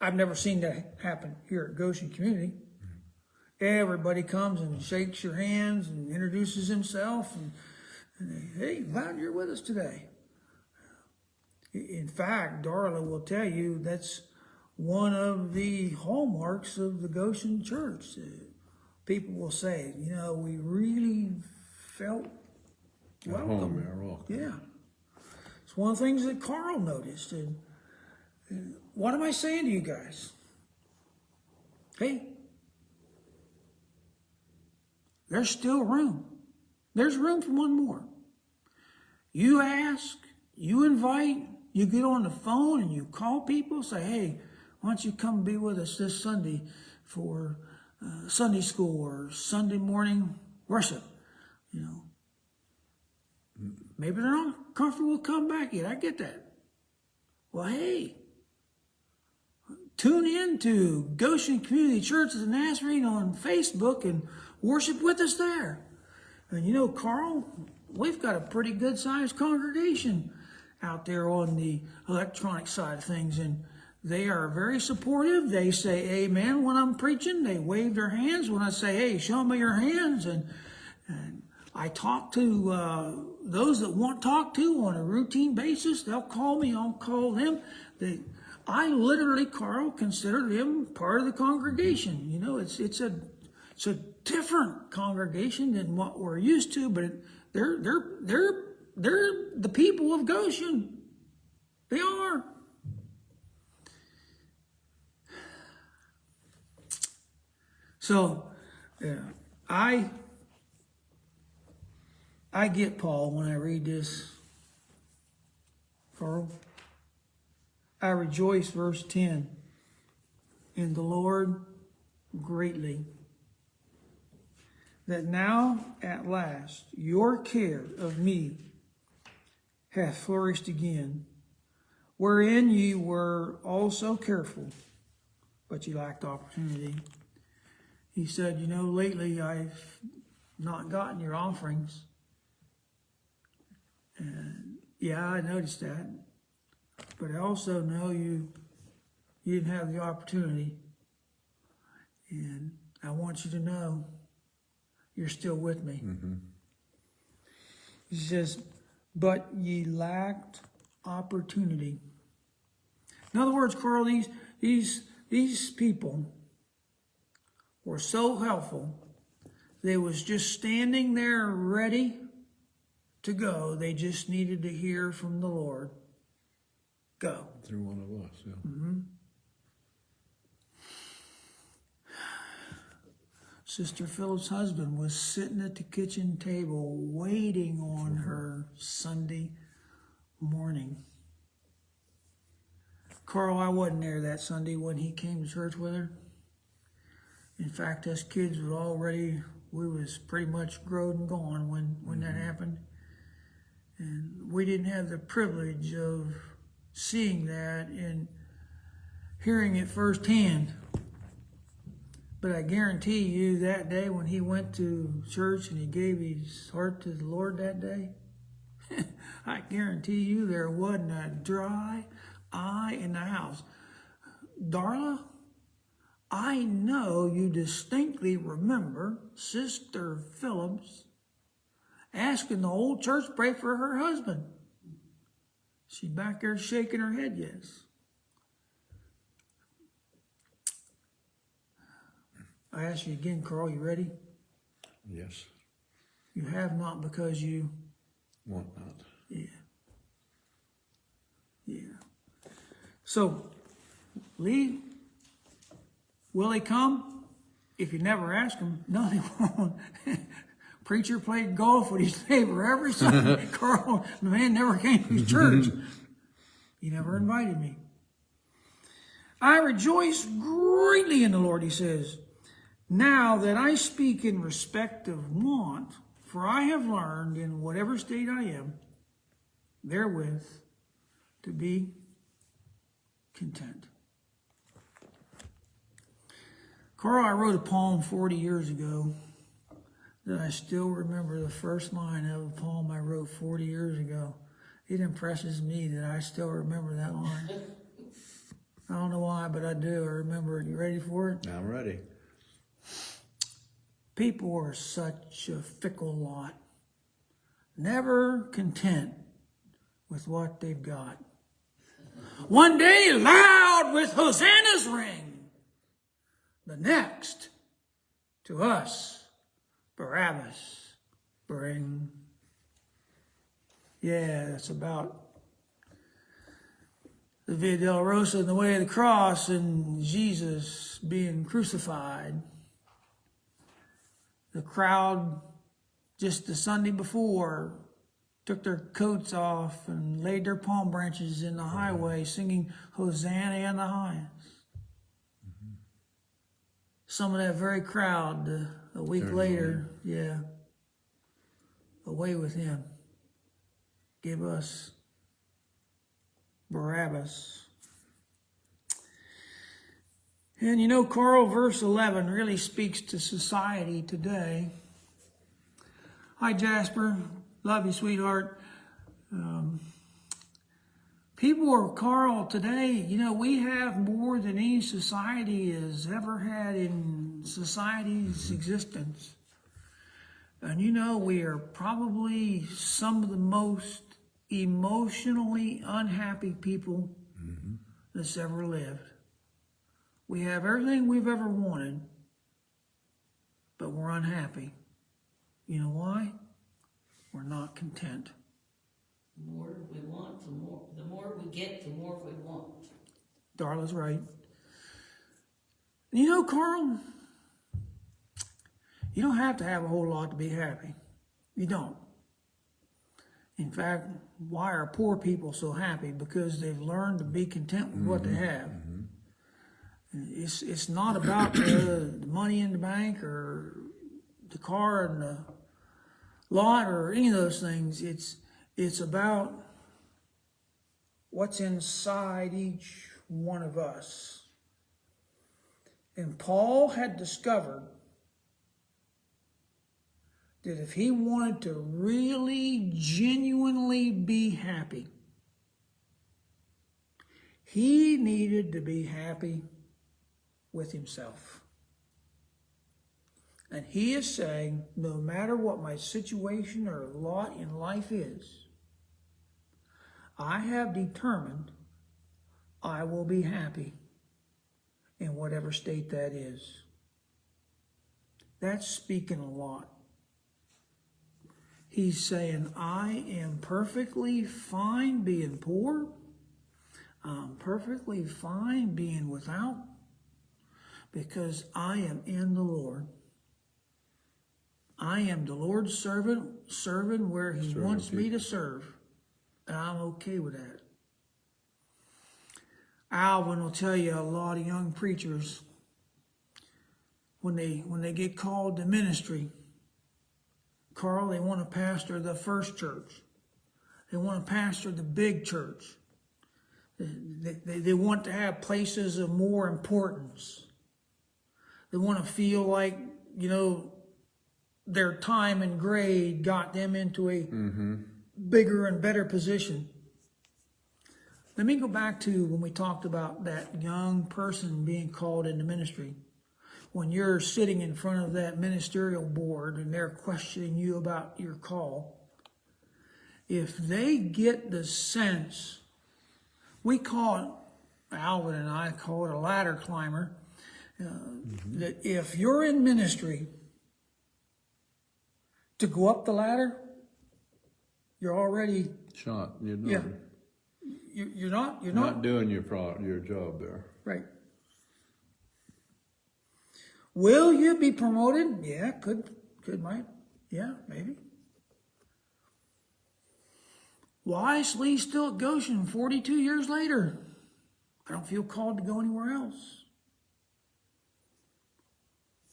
I've never seen that happen here at Goshen Community. Everybody comes and shakes your hands and introduces himself and hey, glad you're with us today. In fact, Darla will tell you that's one of the hallmarks of the Goshen Church. People will say, we really felt welcome. Home, you're welcome. Yeah. It's one of the things that Carl noticed. And what am I saying to you guys? Hey, there's still room. There's room for one more. You ask, you invite, you get on the phone and you call people, say, hey, why don't you come be with us this Sunday for Sunday school or Sunday morning worship? Maybe they're not comfortable to come back yet. I get that. Well, hey, tune in to Goshen Community Church of the Nazarene on Facebook and worship with us there. And Carl, we've got a pretty good sized congregation out there on the electronic side of things, and they are very supportive. They say amen when I'm preaching. They wave their hands when I say, hey, show me your hands. And I talk to those that want talked to on a routine basis. They'll call me, I'll call them. I literally, Carl, consider them part of the congregation. It's a different congregation than what we're used to, but they're the people of Goshen. They are. So, I get Paul when I read this, Carl. I rejoice, verse 10, in the Lord greatly, that now at last your care of me hath flourished again, wherein ye were also careful, but ye lacked opportunity. He said, lately I've not gotten your offerings. And yeah, I noticed that. But I also know you didn't have the opportunity. And I want you to know you're still with me. Mm-hmm. He says, but ye lacked opportunity. In other words, Carl, these people were so helpful. They was just standing there ready to go. They just needed to hear from the Lord. Go. Through one of us, yeah. Mm-hmm. Sister Philip's husband was sitting at the kitchen table waiting on her Sunday morning. Carl, I wasn't there that Sunday when he came to church with her. In fact, us kids we was pretty much growed and gone when that happened. And we didn't have the privilege of seeing that and hearing it firsthand. But I guarantee you that day when he went to church and he gave his heart to the Lord that day, I guarantee you there wasn't a dry eye in the house. Darla, I know you distinctly remember Sister Phillips asking the whole church to pray for her husband. She's back there shaking her head, yes. I ask you again, Carl, you ready? Yes. You have not because you Want not. Yeah. So, Lee, will they come? If you never ask them, no, they won't. Preacher played golf with his neighbor every Sunday. Carl, the man never came to his church. He never invited me. I rejoice greatly in the Lord, he says, now that I speak in respect of want, for I have learned in whatever state I am, therewith to be content. Carl, I wrote a poem 40 years ago that I still remember the first line of a poem I wrote 40 years ago. It impresses me that I still remember that line. I don't know why, but I do. I remember it. You ready for it? I'm ready. People are such a fickle lot, never content with what they've got. One day loud with hosannas ring, the next to us Barabbas bring. Yeah, it's about the Via Dolorosa and the way of the cross and Jesus being crucified. The crowd just the Sunday before took their coats off and laid their palm branches in the highway singing Hosanna in the highest. Mm-hmm. Some of that very crowd a week later, away with him. Give us Barabbas. And you know, Carl, verse 11 really speaks to society today. Hi, Jasper. Love you, sweetheart. People are, Carl, today, you know, we have more than any society has ever had in society's existence. And you know, we are probably some of the most emotionally unhappy people that's ever lived. We have everything we've ever wanted, but we're unhappy. You know why? We're not content. The more we want, the more we get, the more we want. Darla's right. You know, Carl, you don't have to have a whole lot to be happy. You don't. In fact, why are poor people so happy? Because they've learned to be content with what they have. It's not about the money in the bank or the car and the lot or any of those things. It's about what's inside each one of us. And Paul had discovered that if he wanted to really, genuinely be happy, he needed to be happy with himself. And he is saying, no matter what my situation or lot in life is, I have determined I will be happy in whatever state that is. That's speaking a lot. He's saying, I am perfectly fine being poor. I'm perfectly fine being without, because I am in the Lord. I am the Lord's servant, serving where he wants me to serve. And I'm okay with that. Alvin will tell you a lot of young preachers, when they get called to ministry, Carl, they want to pastor the first church. They want to pastor the big church. They want to have places of more importance. They want to feel like, you know, their time and grade got them into a bigger and better position. Let me go back to when we talked about that young person being called into ministry. When you're sitting in front of that ministerial board and they're questioning you about your call, if they get the sense, we call it, Alvin and I call it a ladder climber, that if you're in ministry, to go up the ladder, you're already Shot. You're not, you're not not doing your job there. right. Will you be promoted? Yeah, could might. Yeah, maybe. Why is Lee still at Goshen 42 years later? I don't feel called to go anywhere else.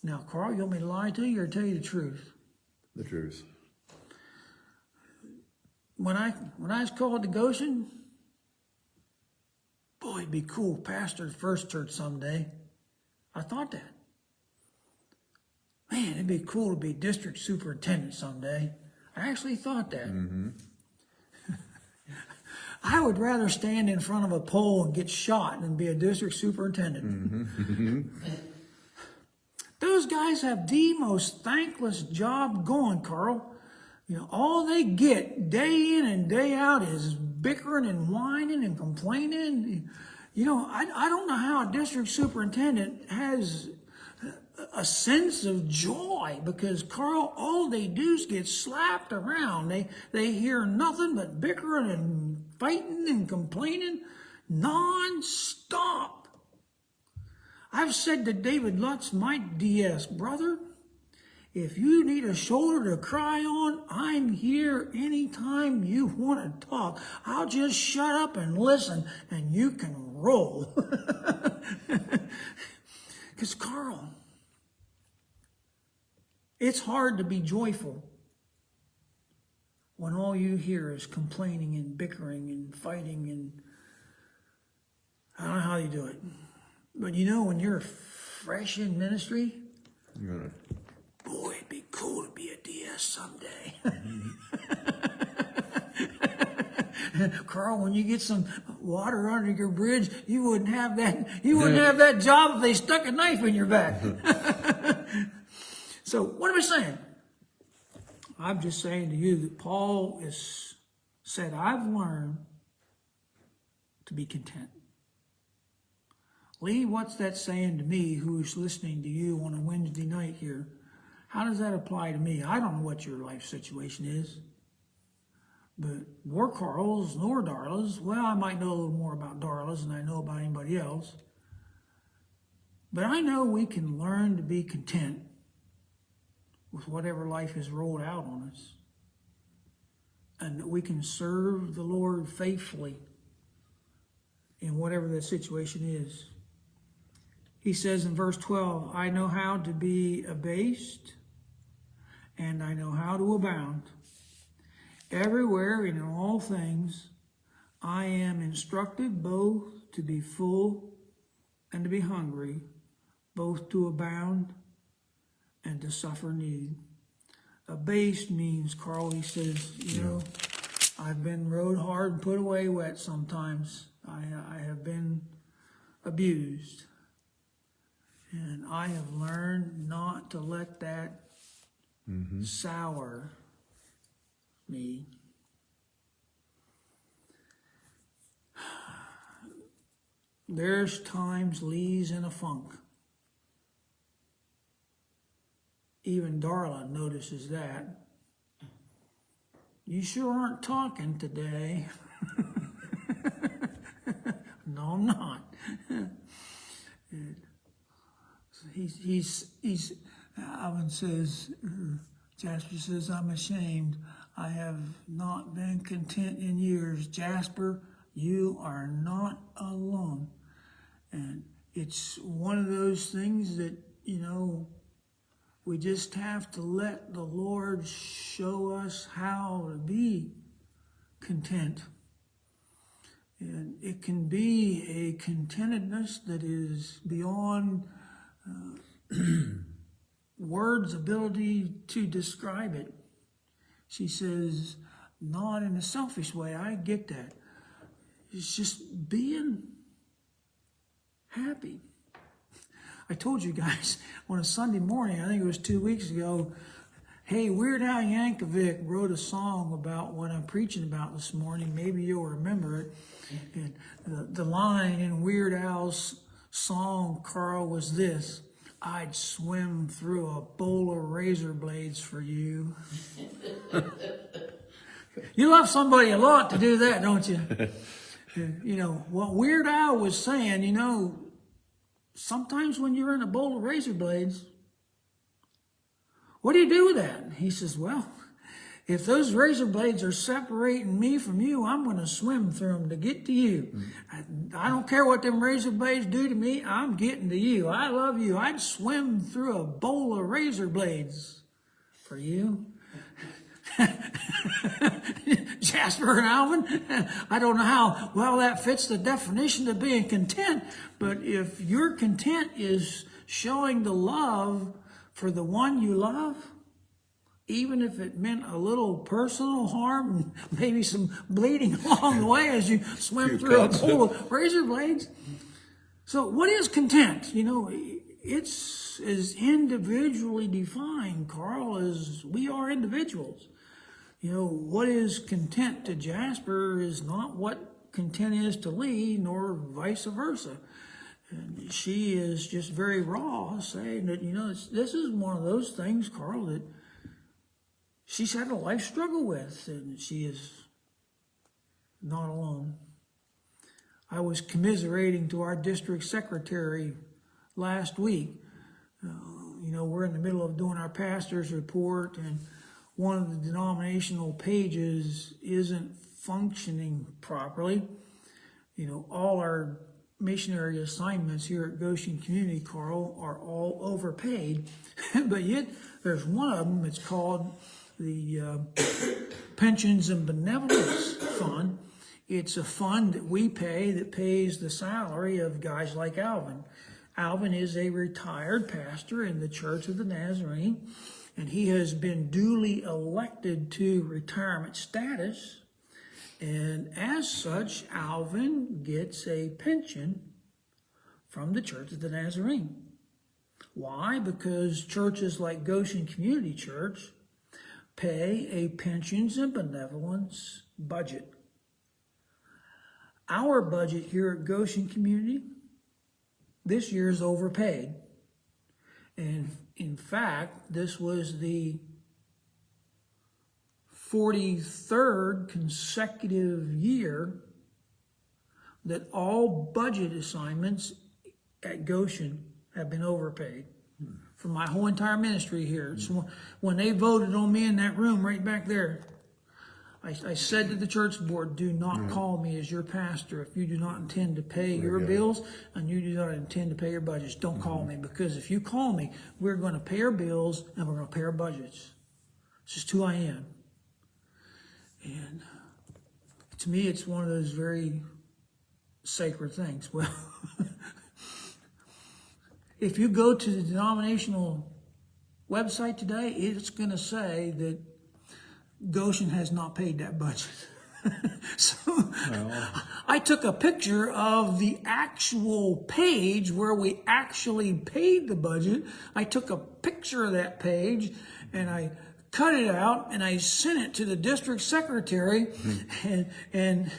Now, Carl, you want me to lie to you or tell you the truth? The truth. When I was called to Goshen, boy, it'd be cool, pastor the First Church someday. I thought that. Man, it'd be cool to be district superintendent someday. I actually thought that. Mm-hmm. I would rather stand in front of a pole and get shot than be a district superintendent. Mm-hmm. Those guys have the most thankless job going, Carl. You know, all they get day in and day out is bickering and whining and complaining. You know, I don't know how a district superintendent has a sense of joy, because, Carl, all they do is get slapped around. They hear nothing but bickering and fighting and complaining non-stop. I've said to David Lutz, my DS, brother, if you need a shoulder to cry on, I'm here anytime you want to talk. I'll just shut up and listen, and you can roll. Because, Carl, it's hard to be joyful when all you hear is complaining and bickering and fighting, and I don't know how you do it. But you know, when you're fresh in ministry, boy, it'd be cool to be a DS someday. Carl, when you get some water under your bridge, you wouldn't have that job if they stuck a knife in your back. So what am I saying? I'm just saying to you that Paul said, I've learned to be content. Lee, what's that saying to me who's listening to you on a Wednesday night here? How does that apply to me? I don't know what your life situation is. But we're Carls nor Darlas. Well, I might know a little more about Darlas than I know about anybody else. But I know we can learn to be content with whatever life has rolled out on us. And that we can serve the Lord faithfully in whatever that situation is. He says in verse 12, I know how to be abased, and I know how to abound. Everywhere and in all things, I am instructed both to be full and to be hungry, both to abound and to suffer need. Abased means, Carl, he says, you know, I've been rode hard and put away wet sometimes. I have been abused. And I have learned not to let that sour me. There's times Lee's in a funk. Even Darla notices that. You sure aren't talking today. No, I'm not. Alvin says, Jasper says, I'm ashamed. I have not been content in years. Jasper, you are not alone. And it's one of those things that, you know, we just have to let the Lord show us how to be content. And it can be a contentedness that is beyond words' ability to describe it. She says, not in a selfish way, I get that. It's just being happy. I told you guys on a Sunday morning, I think it was 2 weeks ago, hey, Weird Al Yankovic wrote a song about what I'm preaching about this morning. Maybe you'll remember it. And the line in Weird Al's song, Carl, was this: I'd swim through a bowl of razor blades for you. You love somebody a lot to do that, don't you? You know, what Weird Al was saying, you know, sometimes when you're in a bowl of razor blades, what do you do with that? He says, well, if those razor blades are separating me from you, I'm going to swim through them to get to you. I don't care what them razor blades do to me. I'm getting to you. I love you. I'd swim through a bowl of razor blades for you. Jasper and Alvin, I don't know how well that fits the definition of being content, but if your content is showing the love for the one you love, even if it meant a little personal harm and maybe some bleeding along the way as you swim through a bowl of razor blades. So what is content? It's as individually defined, Carl, as we are individuals. What is content to Jasper is not what content is to Lee, nor vice versa. And she is just very raw, saying that, this is one of those things, Carl, that she's had a life struggle with, and she is not alone. I was commiserating to our district secretary last week. We're in the middle of doing our pastor's report, and one of the denominational pages isn't functioning properly. All our missionary assignments here at Goshen Community, Carl, are all overpaid, but yet there's one of them. It's called the Pensions and Benevolence Fund. It's a fund that we pay that pays the salary of guys like Alvin. Alvin is a retired pastor in the Church of the Nazarene, and he has been duly elected to retirement status. And as such, Alvin gets a pension from the Church of the Nazarene. Why? Because churches like Goshen Community Church pay a pensions and benevolence budget. Our budget here at Goshen Community this year is overpaid. And in fact, this was the 43rd consecutive year that all budget assignments at Goshen have been overpaid. For my whole entire ministry here. So when they voted on me in that room right back there, I said to the church board, do not call me as your pastor if you do not intend to pay your bills and you do not intend to pay your budgets. Don't call me, because if you call me, we're going to pay our bills and we're going to pay our budgets. It's just who I am. And to me, it's one of those very sacred things. Well, if you go to the denominational website today, it's going to say that Goshen has not paid that budget. So I took a picture of the actual page where we actually paid the budget. I took a picture of that page and I cut it out and I sent it to the district secretary, and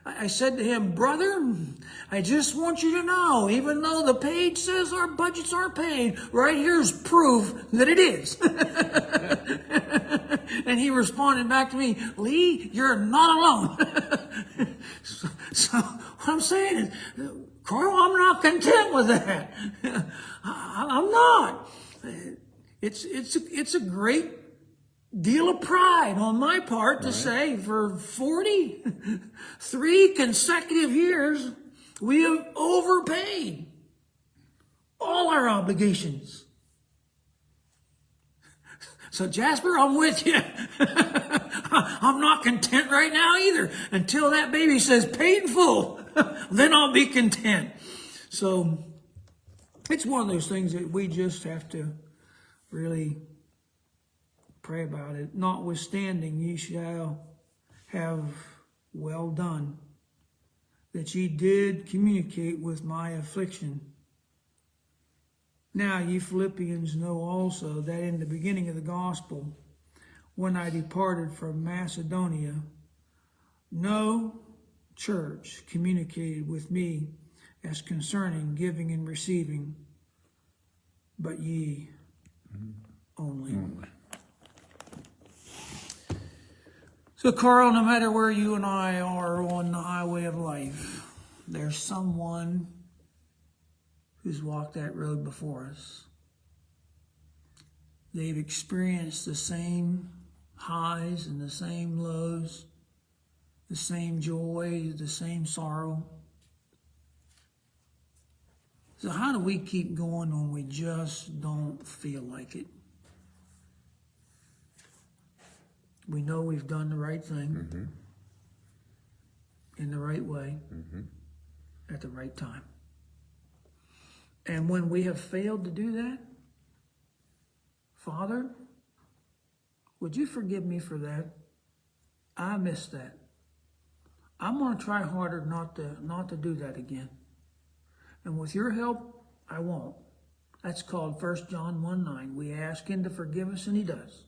I said to him, brother, I just want you to know, even though the page says our budgets aren't paid, right here's proof that it is. And he responded back to me, Lee, you're not alone. So what I'm saying is, Carl, I'm not content with that. I'm not. It's a great deal of pride on my part to say for 43 consecutive years, we have overpaid all our obligations. So Jasper, I'm with you. I'm not content right now either. Until that baby says paid in full, then I'll be content. So it's one of those things that we just have to really pray about it. Notwithstanding, ye shall have well done, that ye did communicate with my affliction. Now ye Philippians know also that in the beginning of the gospel, when I departed from Macedonia, no church communicated with me as concerning giving and receiving, but ye only. So, Carl, no matter where you and I are on the highway of life, there's someone who's walked that road before us. They've experienced the same highs and the same lows, the same joy, the same sorrow. So how do we keep going when we just don't feel like it? We know we've done the right thing in the right way at the right time. And when we have failed to do that, Father, would you forgive me for that? I missed that. I'm going to try harder not to do that again. And with your help, I won't. That's called 1 John 1:9. We ask him to forgive us, and he does.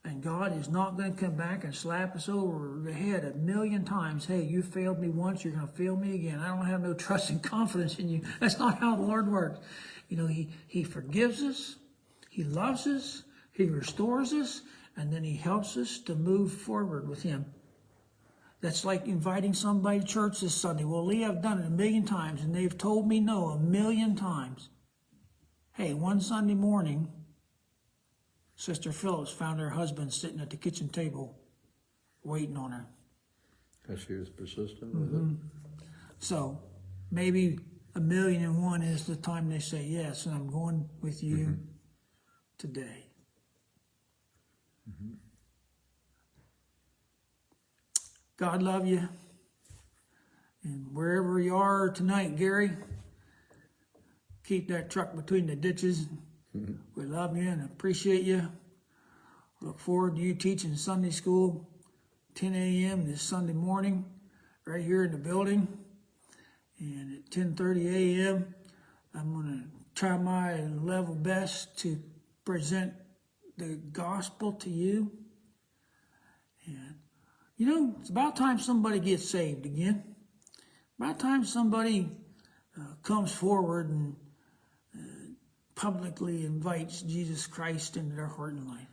And God is not going to come back and slap us over the head 1,000,000 times. Hey, you failed me once, you're going to fail me again. I don't have no trust and confidence in you. That's not how the Lord works. You know, he forgives us, he loves us, he restores us, and then he helps us to move forward with him. That's like inviting somebody to church this Sunday. Well, Lee, I've done it 1,000,000 times, and they've told me no 1,000,000 times. Hey, one Sunday morning, Sister Phillips found her husband sitting at the kitchen table waiting on her. Because she was persistent with it. So maybe 1,000,001 is the time they say yes, and I'm going with you today. God love you. And wherever you are tonight, Gary, keep that truck between the ditches. We love you and appreciate you. Look forward to you teaching Sunday school, 10 a.m. this Sunday morning, right here in the building. And at 10:30 a.m., I'm going to try my level best to present the gospel to you. And, you know, it's about time somebody gets saved again. About time somebody comes forward and publicly invites Jesus Christ into their heart and life.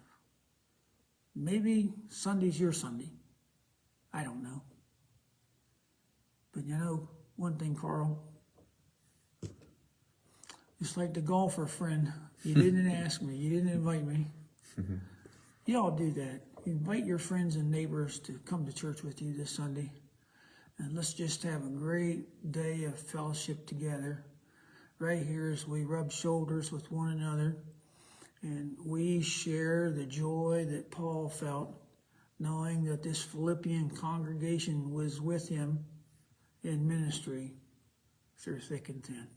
Maybe Sunday's your Sunday. I don't know. But you know, one thing, Carl, it's like the golfer friend. You didn't ask me. You didn't invite me. Y'all do that. Invite your friends and neighbors to come to church with you this Sunday. And let's just have a great day of fellowship together. Right here as we rub shoulders with one another. And we share the joy that Paul felt, knowing that this Philippian congregation was with him in ministry through thick and thin.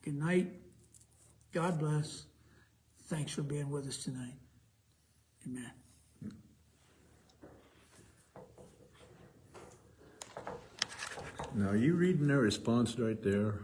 Good night. God bless. Thanks for being with us tonight. Amen. Now, are you reading their response right there?